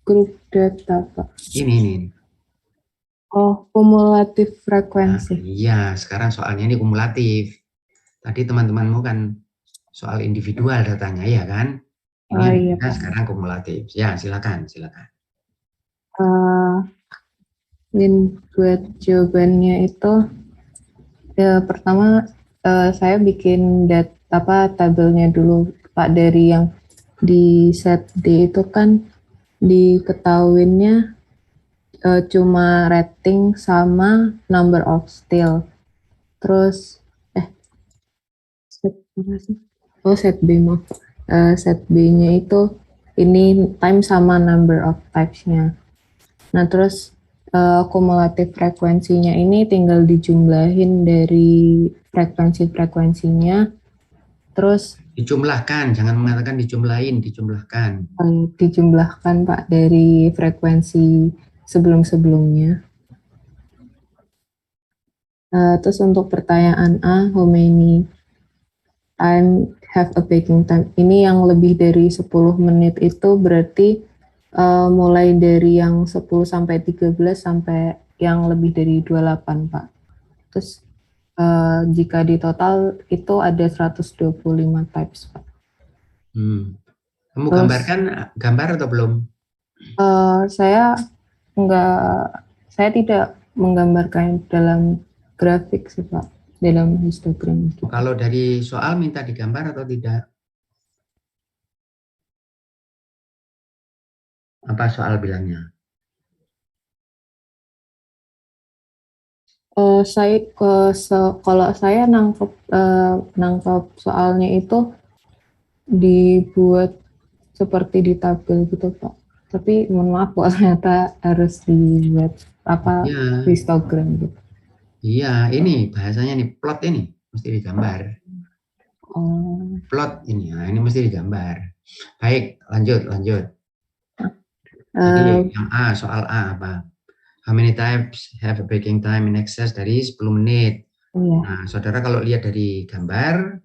grup data, Pak. Ini. Oh, kumulatif frekuensi. Nah, iya, sekarang soalnya ini kumulatif. Tadi teman-temanmu kan soal individual datanya, ya kan? Ini Iya, Pak. sekarang kumulatif. Ya, silakan. Buat jawabannya itu, ya pertama saya bikin tabelnya dulu, Pak. Dari yang di set D itu kan diketahuinya cuma rating sama number of steal. Terus set B maaf. Set B-nya itu ini time sama number of types-nya. Nah, terus kumulatif frekuensinya ini tinggal dijumlahin dari frekuensinya. Terus Dijumlahkan, jangan mengatakan dijumlahin, dijumlahkan. Dijumlahkan, Pak, dari frekuensi sebelum-sebelumnya. Terus untuk pertanyaan A, how many time have a baking time? Ini yang lebih dari 10 menit itu berarti mulai dari yang 10 sampai 13 sampai yang lebih dari 28, Pak. Terus jika di total itu ada 125 types, Pak. Kamu gambarkan gambar atau belum? Saya tidak menggambarkan dalam grafik sih, Pak, dalam histogram. Kalau dari soal minta digambar atau tidak? Apa soal bilangnya? Kalau saya nangkep soalnya itu dibuat seperti di tabel gitu, Pak. Tapi mohon maaf, Pak, ternyata harus dibuat histogram gitu. Iya, ini bahasanya nih plot ini mesti digambar. Plot ini, nah ini mesti digambar. Baik, lanjut. Jadi yang A, soal A apa? How many types have a baking time in excess dari 10 menit? Iya. Nah, saudara kalau lihat dari gambar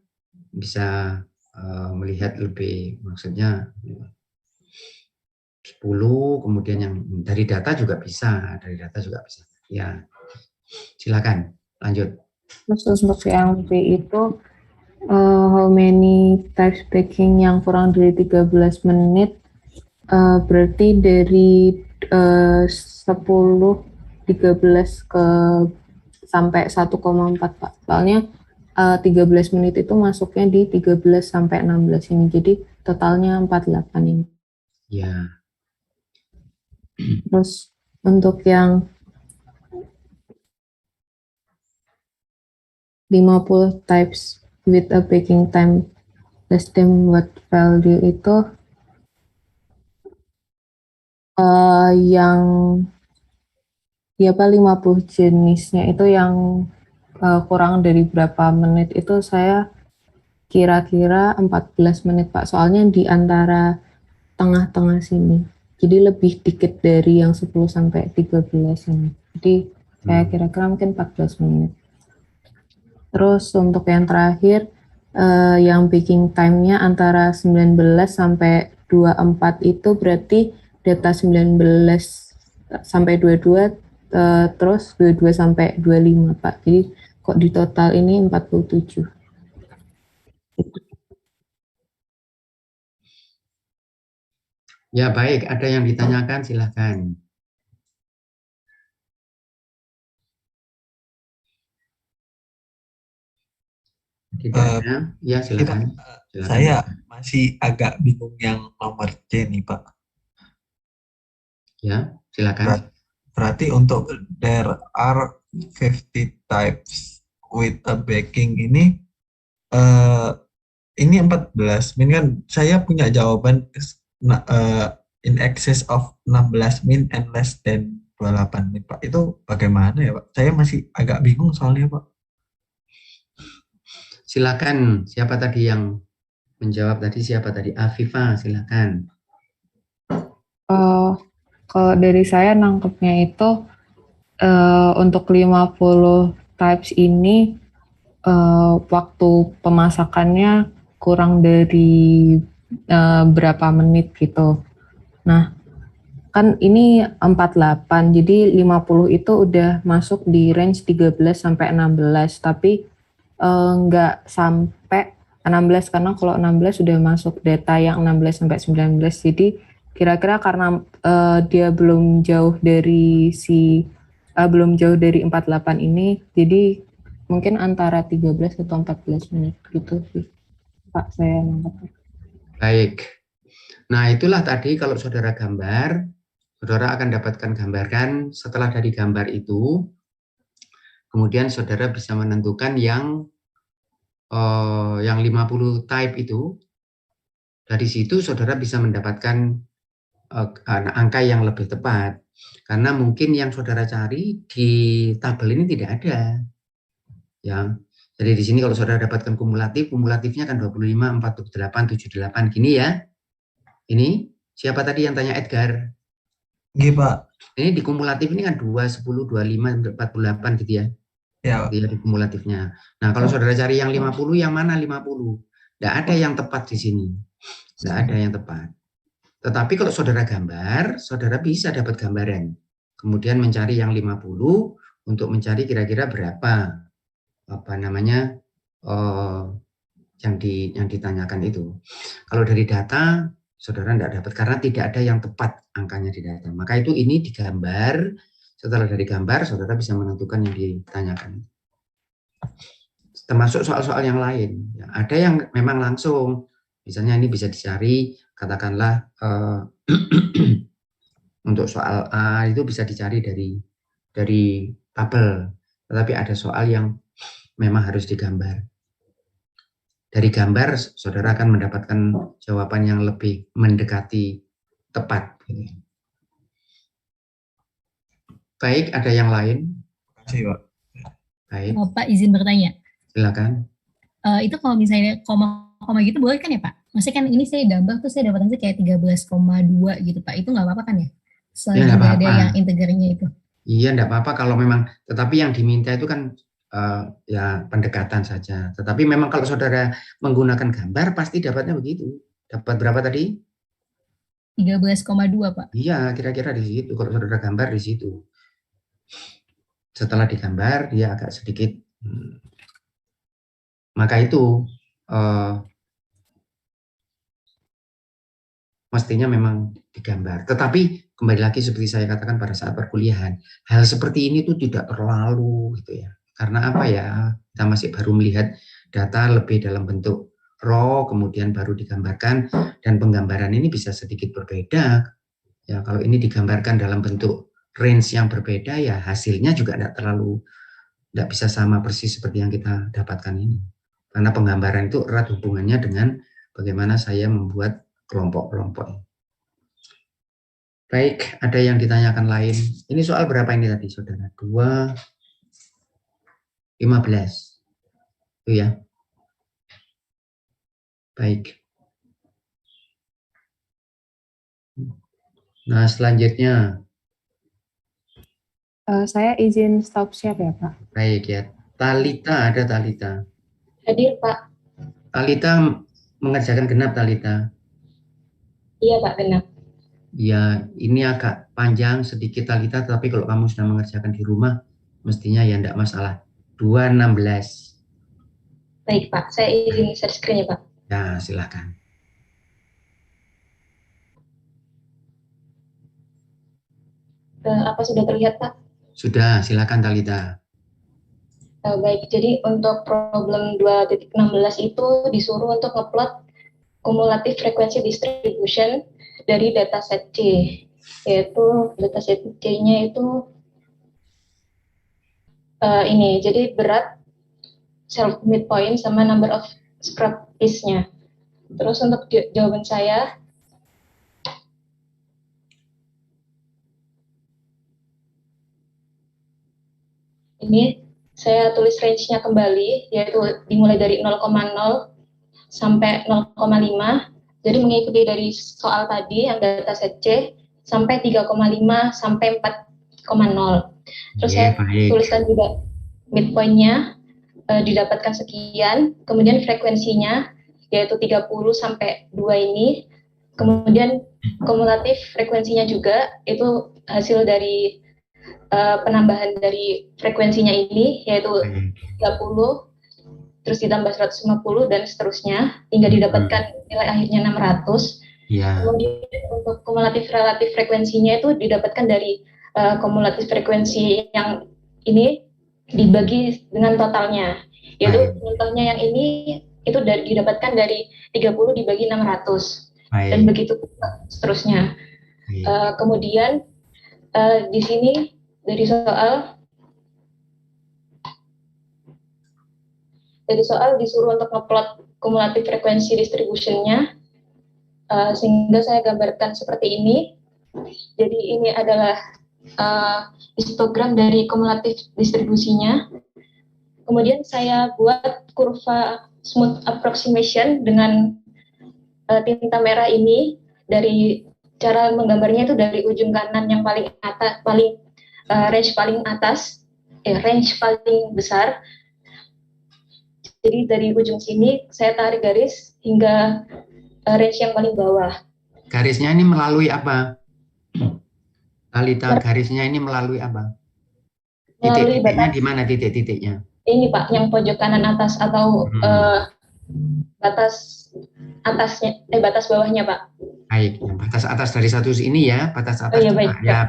bisa melihat lebih, maksudnya 10, kemudian yang dari data juga bisa, Ya, silakan lanjut. Terus untuk yang B itu how many types baking yang kurang dari 13 menit, berarti dari 10, 13 ke sampai 1,4, Pak. Soalnya 13 menit itu masuknya di 13 sampai 16 ini. Jadi totalnya 48 ini. Ya. Terus untuk yang 50 types with a baking time less than what value itu yang ya Pak 50 jenisnya itu yang kurang dari berapa menit itu saya kira-kira 14 menit Pak, soalnya di antara tengah-tengah sini. Jadi lebih dikit dari yang 10 sampai 13 ini. Jadi saya kira-kira mungkin 14 menit. Terus untuk yang terakhir yang baking time-nya antara 19 sampai 24 itu berarti data 19 sampai 22 terus 22 sampai 25 Pak. Jadi kok di total ini 47. Ya baik, ada yang ditanyakan silahkan. Tidak ada, ya silakan. Silakan. Saya masih agak bingung yang nomor C nih Pak. Ya, silakan. Berarti untuk there are 50 types with a baking ini 14 min kan saya punya jawaban in excess of 16 min and less than 28 min Pak. Itu bagaimana ya Pak? Saya masih agak bingung soalnya Pak. Silakan, siapa tadi yang menjawab tadi? Siapa tadi? Afifa, silakan. Kalau dari saya nangkepnya itu untuk 50 types ini waktu pemasakannya kurang dari berapa menit gitu. Nah, kan ini 48, jadi 50 itu udah masuk di range 13 sampai 16, tapi nggak sampai 16 karena kalau 16 sudah masuk data yang 16 sampai 19. Jadi kira-kira karena dia belum jauh dari belum jauh dari 48 ini, jadi mungkin antara 13 atau 14 menit gitu sih Pak saya nangkep. Baik. Nah, itulah tadi kalau saudara gambar, saudara akan dapatkan gambarkan setelah dari gambar itu, kemudian saudara bisa menentukan yang 50 type itu, dari situ saudara bisa mendapatkan angka yang lebih tepat. Karena mungkin yang saudara cari di tabel ini tidak ada. Ya. Jadi di sini kalau saudara dapatkan kumulatifnya kan 25, 48, 78 gini ya. Ini siapa tadi yang tanya Edgar? Iya Pak. Ini di kumulatif ini kan 2, 10, 25, 48 gitu ya. Ya. Gitu ya di kumulatifnya. Nah, kalau saudara cari yang 50, yang mana 50? Tidak ada yang tepat di sini. Tidak ada yang tepat. Tetapi kalau saudara gambar, saudara bisa dapat gambaran. Kemudian mencari yang 50 untuk mencari kira-kira berapa yang ditanyakan itu. Kalau dari data saudara tidak dapat karena tidak ada yang tepat angkanya di data. Maka itu ini digambar. Setelah dari gambar saudara bisa menentukan yang ditanyakan. Termasuk soal-soal yang lain. Ada yang memang langsung. Misalnya ini bisa dicari, katakanlah untuk soal A itu bisa dicari dari tabel. Tetapi ada soal yang memang harus digambar. Dari gambar, saudara akan mendapatkan jawaban yang lebih mendekati tepat. Baik, ada yang lain? Terima kasih, Pak. Baik. Pak izin bertanya. Silakan. Itu kalau misalnya koma gitu boleh kan ya Pak? Maksudnya kan ini saya gambar tuh saya dapatnya kayak 13,2 gitu Pak. Itu nggak apa-apa kan ya? Soalnya ya, ada yang integernya itu. Iya, enggak apa-apa kalau memang, tetapi yang diminta itu kan ya pendekatan saja. Tetapi memang kalau saudara menggunakan gambar pasti dapatnya begitu. Dapat berapa tadi? 13,2 Pak. Iya, kira-kira di situ. Kalau saudara gambar di situ. Setelah digambar dia agak sedikit. Maka itu mestinya memang digambar. Tetapi kembali lagi seperti saya katakan pada saat perkuliahan, hal seperti ini tuh tidak terlalu gitu ya. Karena apa ya? Kita masih baru melihat data lebih dalam bentuk raw, kemudian baru digambarkan, dan penggambaran ini bisa sedikit berbeda. Ya, kalau ini digambarkan dalam bentuk range yang berbeda, ya hasilnya juga tidak bisa sama persis seperti yang kita dapatkan ini. Karena penggambaran itu erat hubungannya dengan bagaimana saya membuat kelompok-kelompok. Baik, ada yang ditanyakan lain. Ini soal berapa ini tadi, saudara? 2, 15. Itu ya. Baik. Nah, selanjutnya. Saya izin stop share ya, Pak. Baik ya. Talita, ada Talita. Hadir, Pak. Talita mengerjakan genap, Talita. Iya, Pak, genap. Ya, ini agak panjang sedikit Talita, tapi kalau kamu sudah mengerjakan di rumah, mestinya ya tidak masalah. 216. Baik, Pak. Saya izin share screen ya, Pak. Ya, silakan. Apa sudah terlihat, Pak? Sudah, silakan Talita. Baik, jadi untuk problem 2.16 itu disuruh untuk ngeplot kumulatif frekuensi distribution dari dataset C, yaitu dataset C-nya itu ini, jadi berat, self midpoint, sama number of scrap piece-nya. Terus untuk jawaban saya, ini saya tulis range-nya kembali, yaitu dimulai dari 0,0 sampai 0,5. Jadi mengikuti dari soal tadi yang dataset C sampai 3,5 sampai 4,0. Terus saya tuliskan juga midpoint-nya didapatkan sekian, kemudian frekuensinya yaitu 30 sampai 2 ini, kemudian kumulatif frekuensinya juga itu hasil dari penambahan dari frekuensinya ini yaitu 30 terus ditambah 150 dan seterusnya hingga didapatkan nilai akhirnya 600. Ya. Kemudian untuk kumulatif relatif frekuensinya itu didapatkan dari kumulatif frekuensi yang ini dibagi dengan totalnya, yaitu contohnya yang ini itu didapatkan dari 30 dibagi 600 dan begitu seterusnya. Kemudian di sini dari soal disuruh untuk ngeplot kumulatif frekuensi distribution-nya, sehingga saya gambarkan seperti ini. Jadi ini adalah histogram dari kumulatif distribusinya. Kemudian saya buat kurva smooth approximation dengan tinta merah ini. Dari cara menggambarnya itu dari ujung kanan yang paling atas, range paling atas, range paling besar. Jadi dari ujung sini saya tarik garis hingga range yang paling bawah. Garisnya ini melalui apa? Talita, garisnya ini melalui apa? Titik-titiknya di mana titik-titiknya? Ini Pak, yang pojok kanan atas atau batas atasnya, batas bawahnya Pak. Baik, yang batas atas dari satu ini ya, batas atas ya,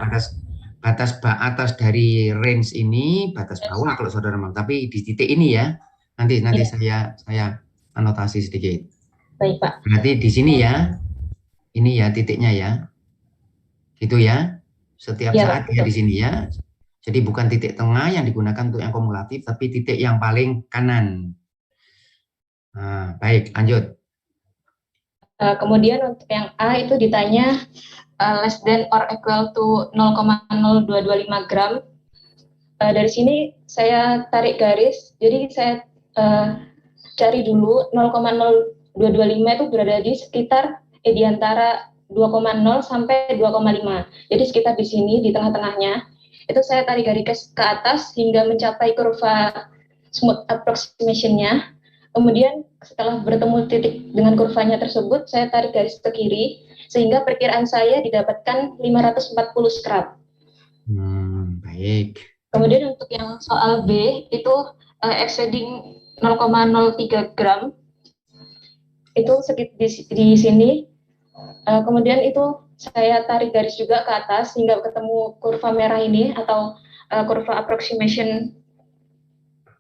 batas atas dari range ini, batas bawah kalau saudara mau. Tapi di titik ini ya, nanti saya anotasi sedikit. Baik Pak. Berarti di sini ya, ini ya titiknya ya, gitu ya. Setiap saat dia di sini ya. Jadi bukan titik tengah yang digunakan untuk yang kumulatif, tapi titik yang paling kanan. Nah, baik, lanjut. Kemudian untuk yang A itu ditanya less than or equal to 0,0225 gram. Dari sini saya tarik garis, jadi saya cari dulu 0,0225 itu berada di sekitar di antara 2,0 sampai 2,5. Jadi sekitar di sini di tengah-tengahnya. Itu saya tarik garis ke atas hingga mencapai kurva smooth approximation-nya. Kemudian setelah bertemu titik dengan kurvanya tersebut, saya tarik garis ke kiri sehingga perkiraan saya didapatkan 540 scrap. Baik. Kemudian untuk yang soal B itu exceeding 0,03 gram itu di sini. Kemudian itu saya tarik garis juga ke atas hingga ketemu kurva merah ini atau kurva approximation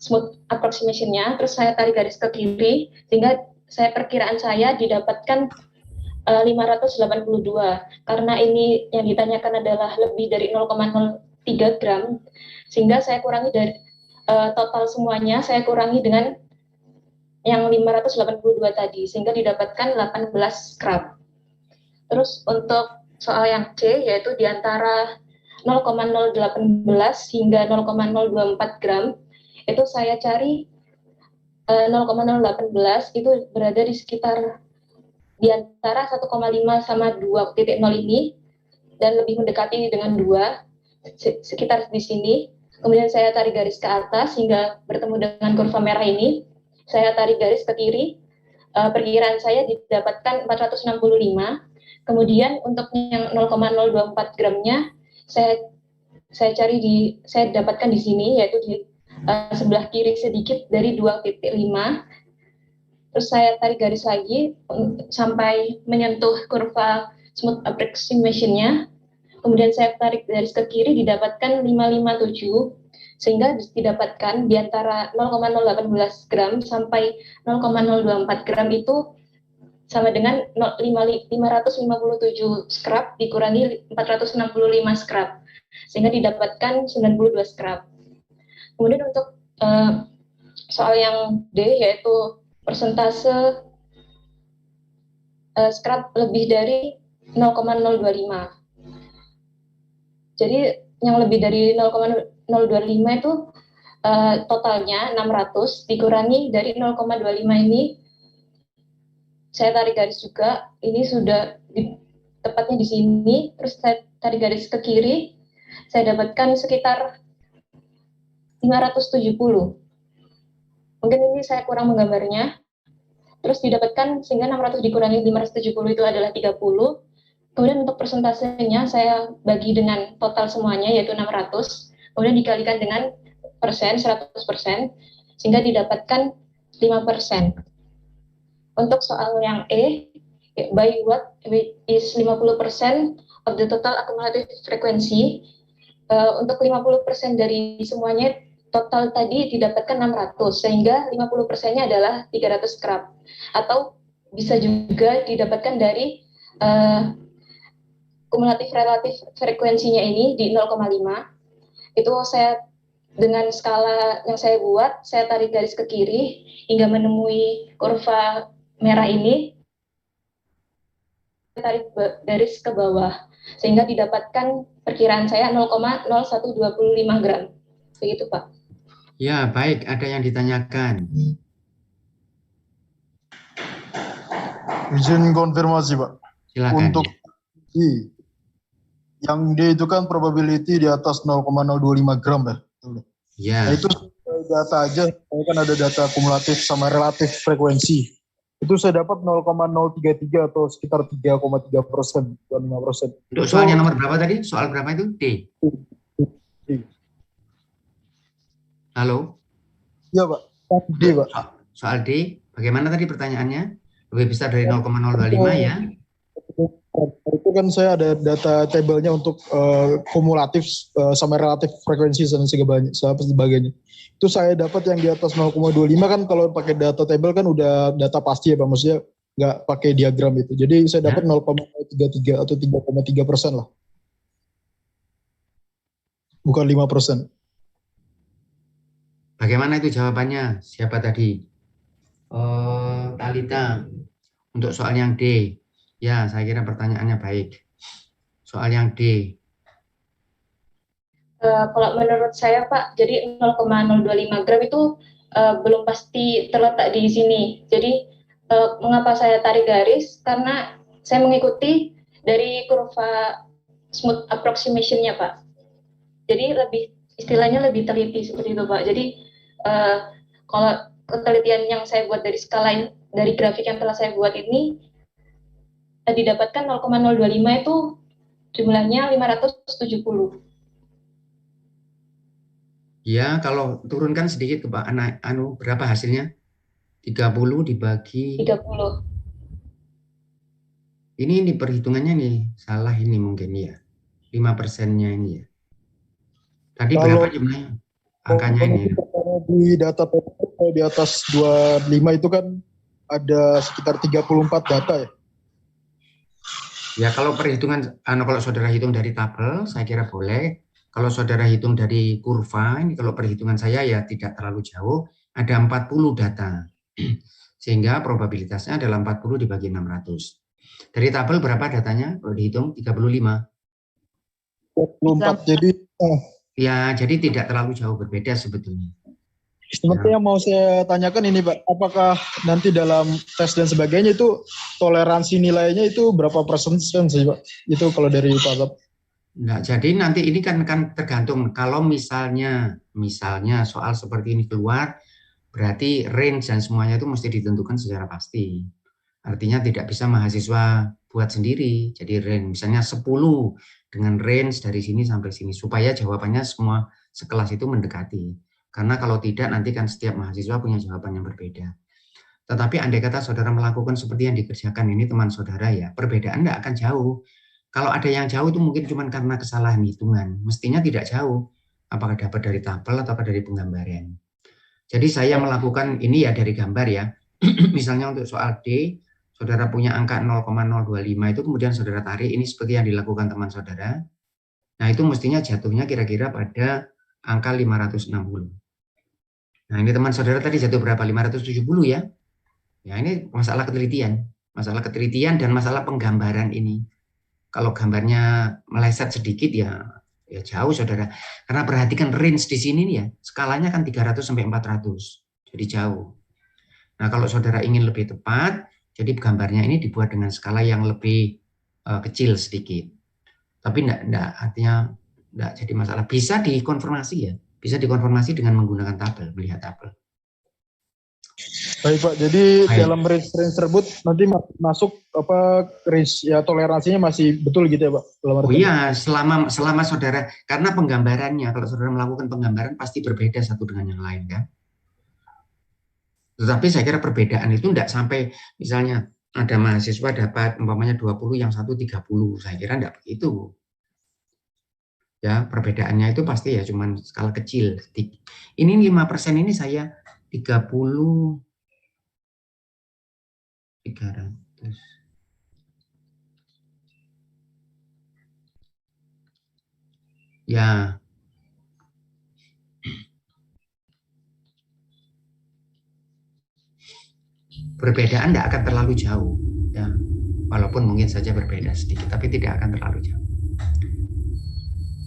smooth approximation-nya, terus saya tarik garis ke kiri, sehingga perkiraan saya didapatkan 582. Karena ini yang ditanyakan adalah lebih dari 0,03 gram, sehingga saya kurangi dari total semuanya, saya kurangi dengan yang 582 tadi, sehingga didapatkan 18 gram. Terus untuk soal yang C, yaitu di antara 0,018 hingga 0,024 gram, itu saya cari 0,018 itu berada di sekitar di antara 1,5 sama 2.0 ini, dan lebih mendekati dengan 2, sekitar di sini. Kemudian saya tarik garis ke atas hingga bertemu dengan kurva merah ini. Saya tarik garis ke kiri, perkiraan saya didapatkan 465. Kemudian untuk yang 0,024 gramnya, saya dapatkan di sini, yaitu di sebelah kiri sedikit dari 2.5. Terus saya tarik garis lagi sampai menyentuh kurva smooth approximation-nya. Kemudian saya tarik garis ke kiri, didapatkan 557, sehingga didapatkan di antara 0,018 gram sampai 0,024 gram itu sama dengan 557 scrap dikurangi 465 scrap, sehingga didapatkan 92 scrap. Kemudian untuk soal yang D, yaitu persentase scrap lebih dari 0,025. Jadi yang lebih dari 0,025 itu totalnya 600 dikurangi dari 0,25 ini, saya tarik garis juga, ini sudah tepatnya di sini, terus saya tarik garis ke kiri, saya dapatkan sekitar 570. Mungkin ini saya kurang menggambarnya. Terus didapatkan sehingga 600 dikurangi 570 itu adalah 30. Kemudian untuk persentasenya saya bagi dengan total semuanya, yaitu 600. Kemudian dikalikan dengan persen, 100%, sehingga didapatkan 5%. Untuk soal yang E, by what is 50% of the total accumulative frequency. Untuk 50% dari semuanya, total tadi didapatkan 600, sehingga 50%-nya adalah 300 scrap. Atau bisa juga didapatkan dari kumulatif relatif frekuensinya ini di 0,5. Itu saya dengan skala yang saya buat, saya tarik garis ke kiri hingga menemui kurva merah ini, saya tarik garis ke bawah, sehingga didapatkan perkiraan saya 0,0125 gram. Begitu, Pak. Ya, baik. Ada yang ditanyakan? Izin konfirmasi, Pak. Silakan. Untuk I, yang D itu kan probability di atas 0,025 gram ya? Ya. Nah, itu data aja, saya kan ada data kumulatif sama relatif frekuensi. Itu saya dapat 0,033 atau sekitar 3,3%, bukan 5%. Untuk soalnya nomor berapa tadi? Soal berapa itu? D. Halo? Iya, Pak. D, Pak. Soal D, bagaimana tadi pertanyaannya? Lebih besar dari 0,025 ya? Itu kan saya ada data tabelnya untuk kumulatif sama relatif frekuensi dan sebagainya. Itu saya dapat yang di atas 0,25 kan, kalau pakai data tabel kan udah data pasti ya Pak, maksudnya nggak pakai diagram itu. Jadi saya dapat 0,33 atau 3,3% lah. Bukan 5%. Bagaimana itu jawabannya? Siapa tadi? Talita. Untuk soal yang D. Ya, saya kira pertanyaannya baik. Soal yang D. Kalau menurut saya, Pak, jadi 0,025 gram itu belum pasti terletak di sini. Jadi, mengapa saya tarik garis? Karena saya mengikuti dari kurva smooth approximation-nya, Pak. Jadi, istilahnya lebih teliti seperti itu, Pak. Jadi, kalau ketelitian yang saya buat dari skala, dari grafik yang telah saya buat ini, didapatkan 0,025 itu jumlahnya 570. Ya, kalau turunkan sedikit ke Pak berapa hasilnya? 30 dibagi 30. Ini perhitungannya nih salah ini mungkin ya. 5%-nya ini ya. Tadi berapa jumlahnya? Angkanya ini. di data di atas 25 itu kan ada sekitar 34 data ya? Ya kalau perhitungan, kalau saudara hitung dari tabel, saya kira boleh. Kalau saudara hitung dari kurva, ini kalau perhitungan saya ya tidak terlalu jauh, ada 40 data. Sehingga probabilitasnya adalah 40 dibagi 600. Dari tabel berapa datanya? Kalau dihitung 35. 24, jadi... Ya, jadi tidak terlalu jauh berbeda sebetulnya. Seperti yang mau saya tanyakan ini Pak, apakah nanti dalam tes dan sebagainya itu toleransi nilainya itu berapa persen sih Pak? Itu kalau dari Pak Gap. Nah, jadi nanti ini kan tergantung. Kalau misalnya soal seperti ini keluar, berarti range dan semuanya itu mesti ditentukan secara pasti. Artinya tidak bisa mahasiswa buat sendiri. Jadi range misalnya 10 dengan range dari sini sampai sini supaya jawabannya semua sekelas itu mendekati. Karena kalau tidak nanti kan setiap mahasiswa punya jawaban yang berbeda. Tetapi andai kata saudara melakukan seperti yang dikerjakan ini teman saudara ya, perbedaan tidak akan jauh. Kalau ada yang jauh itu mungkin cuma karena kesalahan hitungan. Mestinya tidak jauh. Apakah dapat dari tabel atau dari penggambaran. Jadi saya melakukan ini ya dari gambar ya. Misalnya untuk soal D, saudara punya angka 0,025 itu kemudian saudara tarik, ini seperti yang dilakukan teman saudara. Nah itu mestinya jatuhnya kira-kira pada angka 560. Nah ini teman saudara tadi jatuh berapa? 570 ya? Ya ini masalah ketelitian. Masalah ketelitian dan masalah penggambaran ini. Kalau gambarnya meleset sedikit ya jauh saudara. Karena perhatikan range di sini ya, skalanya kan 300 sampai 400. Jadi jauh. Nah kalau saudara ingin lebih tepat, jadi gambarnya ini dibuat dengan skala yang lebih kecil sedikit. Tapi enggak artinya enggak jadi masalah. Bisa dikonfirmasi ya. Bisa dikonfirmasi dengan menggunakan tabel, melihat tabel. Baik Pak, jadi dalam range tersebut nanti masuk range ya toleransinya masih betul gitu ya Pak? Oh iya, selama saudara, karena penggambarannya, kalau saudara melakukan penggambaran pasti berbeda satu dengan yang lain kan. Tetapi saya kira perbedaan itu enggak sampai misalnya ada mahasiswa dapat umpamanya 20, yang satu 30, saya kira enggak begitu. Ya, perbedaannya itu pasti ya cuman skala kecil. Ini 5% ini saya 30 300. Ya. Perbedaan tidak akan terlalu jauh ya. Walaupun mungkin saja berbeda sedikit tapi tidak akan terlalu jauh.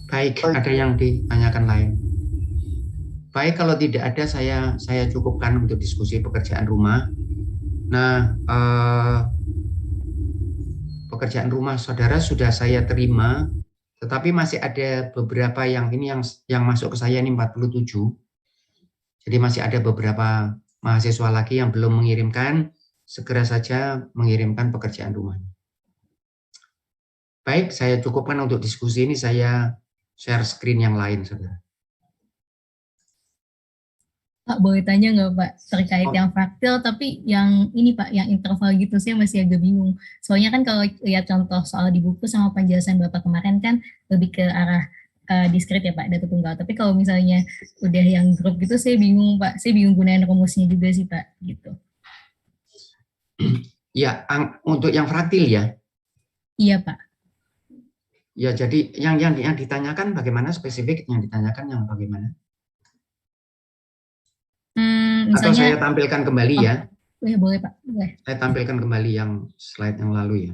Baik, ada yang ditanyakan lain? Baik, kalau tidak ada saya cukupkan untuk diskusi pekerjaan rumah. Nah, pekerjaan rumah saudara sudah saya terima, tetapi masih ada beberapa yang masuk ke saya ini 47. Jadi masih ada beberapa mahasiswa lagi yang belum mengirimkan, segera saja mengirimkan pekerjaan rumahnya. Baik, saya cukupkan untuk diskusi ini, saya share screen yang lain, saudara. Pak, boleh tanya nggak Pak, terkait yang fraktil, tapi yang ini Pak, yang interval gitu, saya masih agak bingung. Soalnya kan kalau lihat contoh soal di buku sama penjelasan Bapak kemarin kan lebih ke arah diskrit ya Pak, data tunggal. Tapi kalau misalnya udah yang grup gitu, saya bingung Pak, saya bingung gunain rumusnya juga sih Pak, gitu. Ya, untuk yang fraktil ya? Iya Pak. Ya, jadi yang ditanyakan bagaimana, spesifik yang ditanyakan yang bagaimana? Misalnya, atau saya tampilkan kembali ya? Boleh Pak, boleh. Saya tampilkan kembali yang slide yang lalu ya.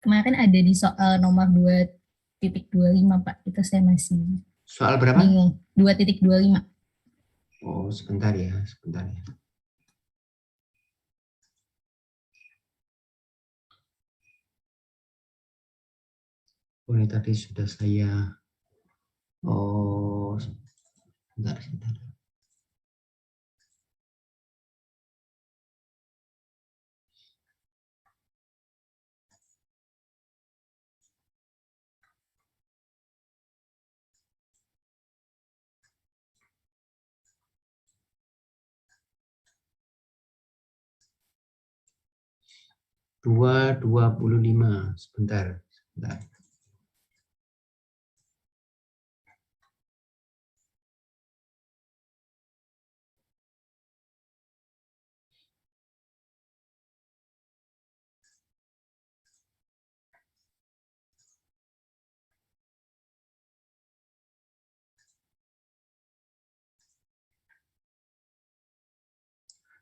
Kemarin ada di soal nomor 2.25 Pak, itu saya masih soal berapa? Bingung. 2.25. Oh, sebentar ya, sebentar ya. Oh, ini tadi sudah saya. Oh, sebentar, sebentar. Dua 25, sebentar, sebentar.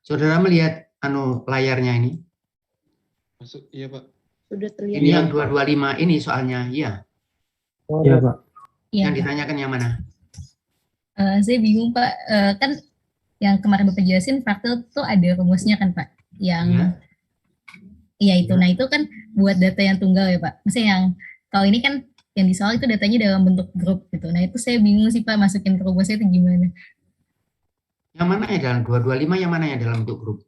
Saudara melihat layarnya ini? Masuk, iya Pak. Sudah terlihat. Ini yang 225 ini soalnya, iya. Iya Pak. Yang ditanyakan yang mana? Saya bingung Pak, kan yang kemarin Bapak jelasin fraktal tuh ada rumusnya kan Pak, yang iya itu. Nah itu kan buat data yang tunggal ya Pak. Maksudnya yang kalau ini kan yang di soal itu datanya dalam bentuk grup gitu. Nah itu saya bingung sih Pak, masukin ke rumusnya itu gimana? Yang mana ya dalam 225, yang mana ya dalam bentuk grup?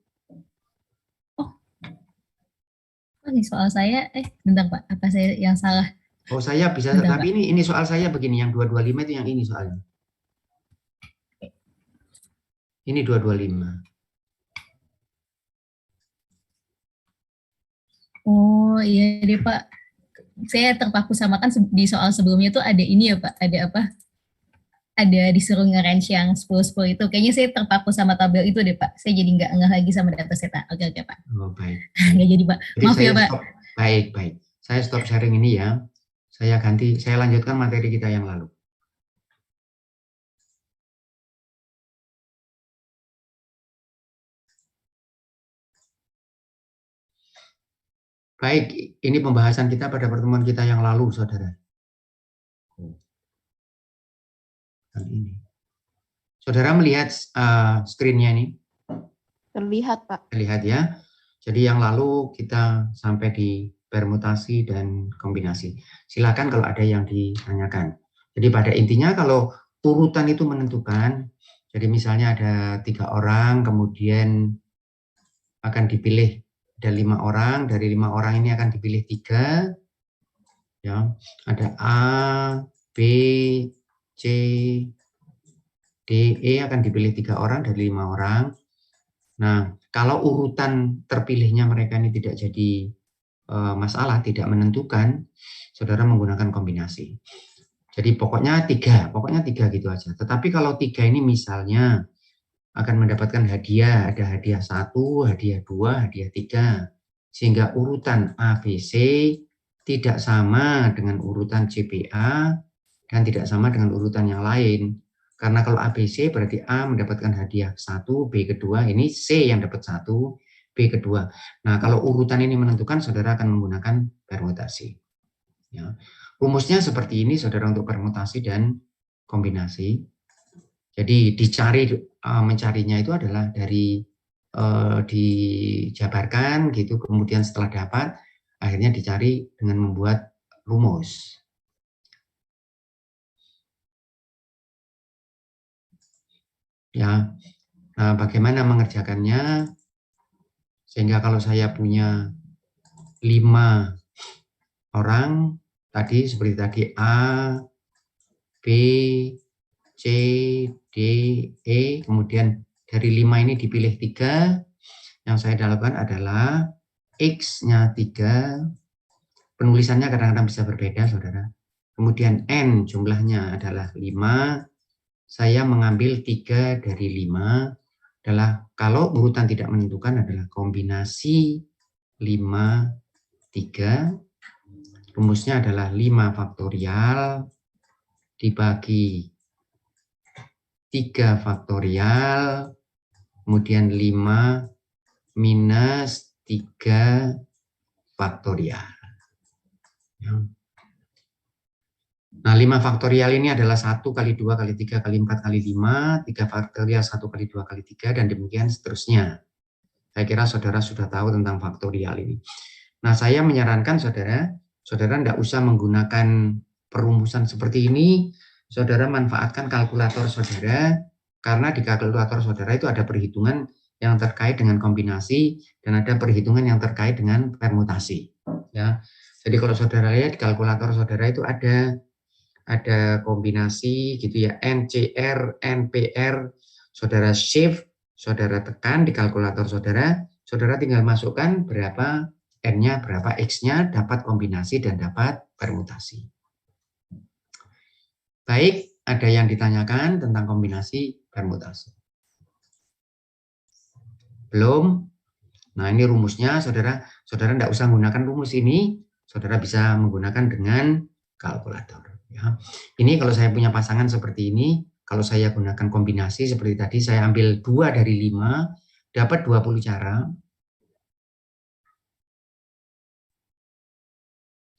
Oh di soal saya, bentar Pak, apa saya yang salah? Oh saya bisa, bentar, tapi Pak. ini soal saya begini, yang 225 itu yang ini soalnya. Ini 225. Oh iya deh Pak, saya terpaku sama kan di soal sebelumnya tuh ada ini ya Pak, ada apa? Ada disuruh nge-range yang 10-10 itu. Kayaknya saya terpaku sama tabel itu deh Pak. Saya jadi nggak ngeh lagi sama data set. Oke Pak. Oh baik. Nggak jadi Pak. Jadi Maaf ya Pak. Baik. Saya stop sharing ini ya. Saya lanjutkan materi kita yang lalu. Baik, ini pembahasan kita pada pertemuan kita yang lalu, saudara. Ini. Saudara melihat screen-nya ini? Terlihat, Pak. Terlihat ya. Jadi yang lalu kita sampai di permutasi dan kombinasi. Silakan kalau ada yang ditanyakan. Jadi pada intinya kalau urutan itu menentukan, jadi misalnya ada 3 orang, kemudian akan dipilih ada 5 orang, dari 5 orang ini akan dipilih 3, ya, ada A, B, C, D, E akan dipilih 3 orang dari 5 orang. Nah, kalau urutan terpilihnya mereka ini tidak jadi masalah, tidak menentukan, saudara menggunakan kombinasi. Jadi pokoknya 3 gitu aja. Tetapi kalau 3 ini misalnya akan mendapatkan hadiah, ada hadiah 1, hadiah 2, hadiah 3. Sehingga urutan A, B, C tidak sama dengan urutan CPA dan tidak sama dengan urutan yang lain. Karena kalau A, B, C berarti A mendapatkan hadiah 1, B kedua, ini C yang dapat 1, B kedua. Nah, kalau urutan ini menentukan, saudara akan menggunakan permutasi. Ya. Rumusnya seperti ini, saudara, untuk permutasi dan kombinasi. Jadi mencarinya itu adalah dari dijabarkan gitu, kemudian setelah dapat akhirnya dicari dengan membuat rumus. Ya, nah, bagaimana mengerjakannya? Sehingga kalau saya punya 5 orang tadi seperti tadi A, B, C, D, E, kemudian dari 5 ini dipilih 3, yang saya lakukan adalah X-nya 3, penulisannya kadang-kadang bisa berbeda, saudara. Kemudian N jumlahnya adalah 5, saya mengambil 3 dari 5, adalah kalau urutan tidak menentukan adalah kombinasi 5, 3, rumusnya adalah 5 faktorial dibagi 3 faktorial, kemudian 5 minus 3 faktorial. Nah, 5 faktorial ini adalah 1 kali 2 kali 3 kali 4 kali 5, 3 faktorial 1 kali 2 kali 3, dan demikian seterusnya. Saya kira saudara sudah tahu tentang faktorial ini. Nah, saya menyarankan saudara tidak usah menggunakan perumusan seperti ini. Saudara manfaatkan kalkulator saudara, karena di kalkulator saudara itu ada perhitungan yang terkait dengan kombinasi dan ada perhitungan yang terkait dengan permutasi. Ya, jadi kalau saudara lihat di kalkulator saudara itu ada kombinasi gitu ya, NCR, NPR, saudara shift, saudara tekan di kalkulator saudara, saudara tinggal masukkan berapa N-nya, berapa X-nya, dapat kombinasi dan dapat permutasi. Baik, ada yang ditanyakan tentang kombinasi permutasi? Belum? Nah, ini rumusnya, saudara tidak usah menggunakan rumus ini, saudara bisa menggunakan dengan kalkulator. Ya. Ini kalau saya punya pasangan seperti ini, kalau saya gunakan kombinasi seperti tadi, saya ambil 2 dari 5, dapat 20 cara.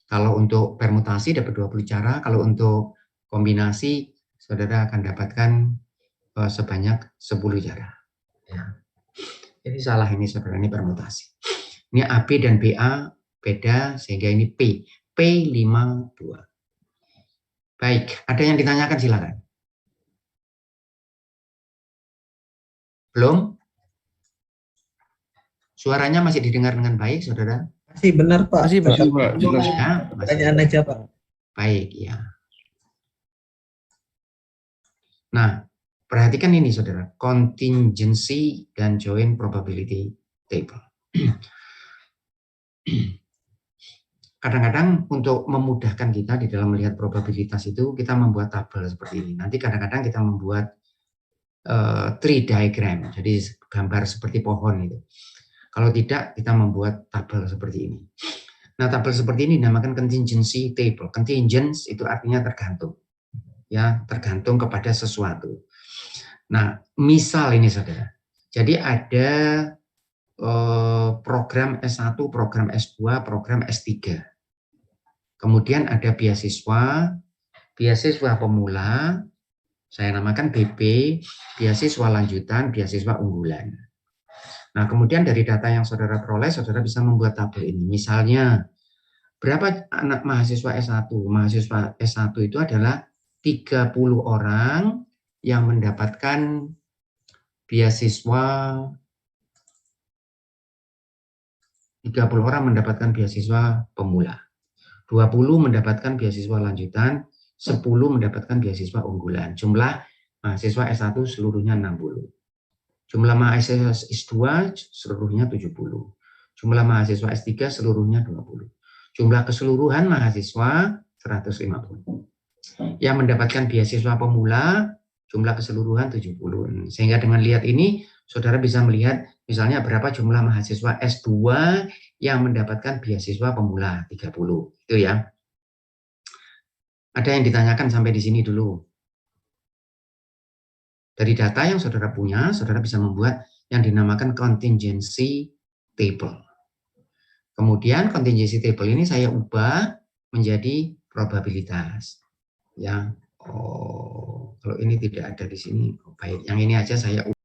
Kalau untuk permutasi dapat 20 cara, kalau untuk kombinasi saudara akan dapatkan sebanyak 10 cara. Ya. Ini salah ini saudara, ini permutasi. Ini AB dan BA beda sehingga ini P. P52. Baik, ada yang ditanyakan silakan. Belum? Suaranya masih didengar dengan baik, saudara? Masih benar, Pak. Masih, Pak. Ya, Pertanyaan aja, Pak. Baik, ya. Nah, perhatikan ini, saudara. Contingency dan joint probability table. Kadang-kadang untuk memudahkan kita di dalam melihat probabilitas itu, kita membuat tabel seperti ini. Nanti kadang-kadang kita membuat tree diagram, jadi gambar seperti pohon itu. Kalau tidak, kita membuat tabel seperti ini. Nah, tabel seperti ini dinamakan contingency table. Contingent itu artinya tergantung, ya, tergantung kepada sesuatu. Nah, misal ini saudara, jadi ada program S1, program S2, program S3. Kemudian ada beasiswa pemula, saya namakan BB, beasiswa lanjutan, beasiswa unggulan. Nah, kemudian dari data yang saudara peroleh, saudara bisa membuat tabel ini. Misalnya, berapa anak mahasiswa S1? Mahasiswa S1 itu adalah 30 orang yang mendapatkan beasiswa, 30 orang mendapatkan beasiswa pemula, 20 mendapatkan beasiswa lanjutan, 10 mendapatkan beasiswa unggulan. Jumlah mahasiswa S1 seluruhnya 60. Jumlah mahasiswa S2 seluruhnya 70. Jumlah mahasiswa S3 seluruhnya 20. Jumlah keseluruhan mahasiswa 150. Yang mendapatkan beasiswa pemula, jumlah keseluruhan 70. Sehingga dengan lihat ini, saudara bisa melihat misalnya berapa jumlah mahasiswa S2 yang mendapatkan beasiswa pemula, 30. Itu ya. Ada yang ditanyakan sampai di sini dulu. Dari data yang saudara punya, saudara bisa membuat yang dinamakan contingency table. Kemudian contingency table ini saya ubah menjadi probabilitas. Ya, kalau ini tidak ada di sini, baik. Yang ini aja saya ubah.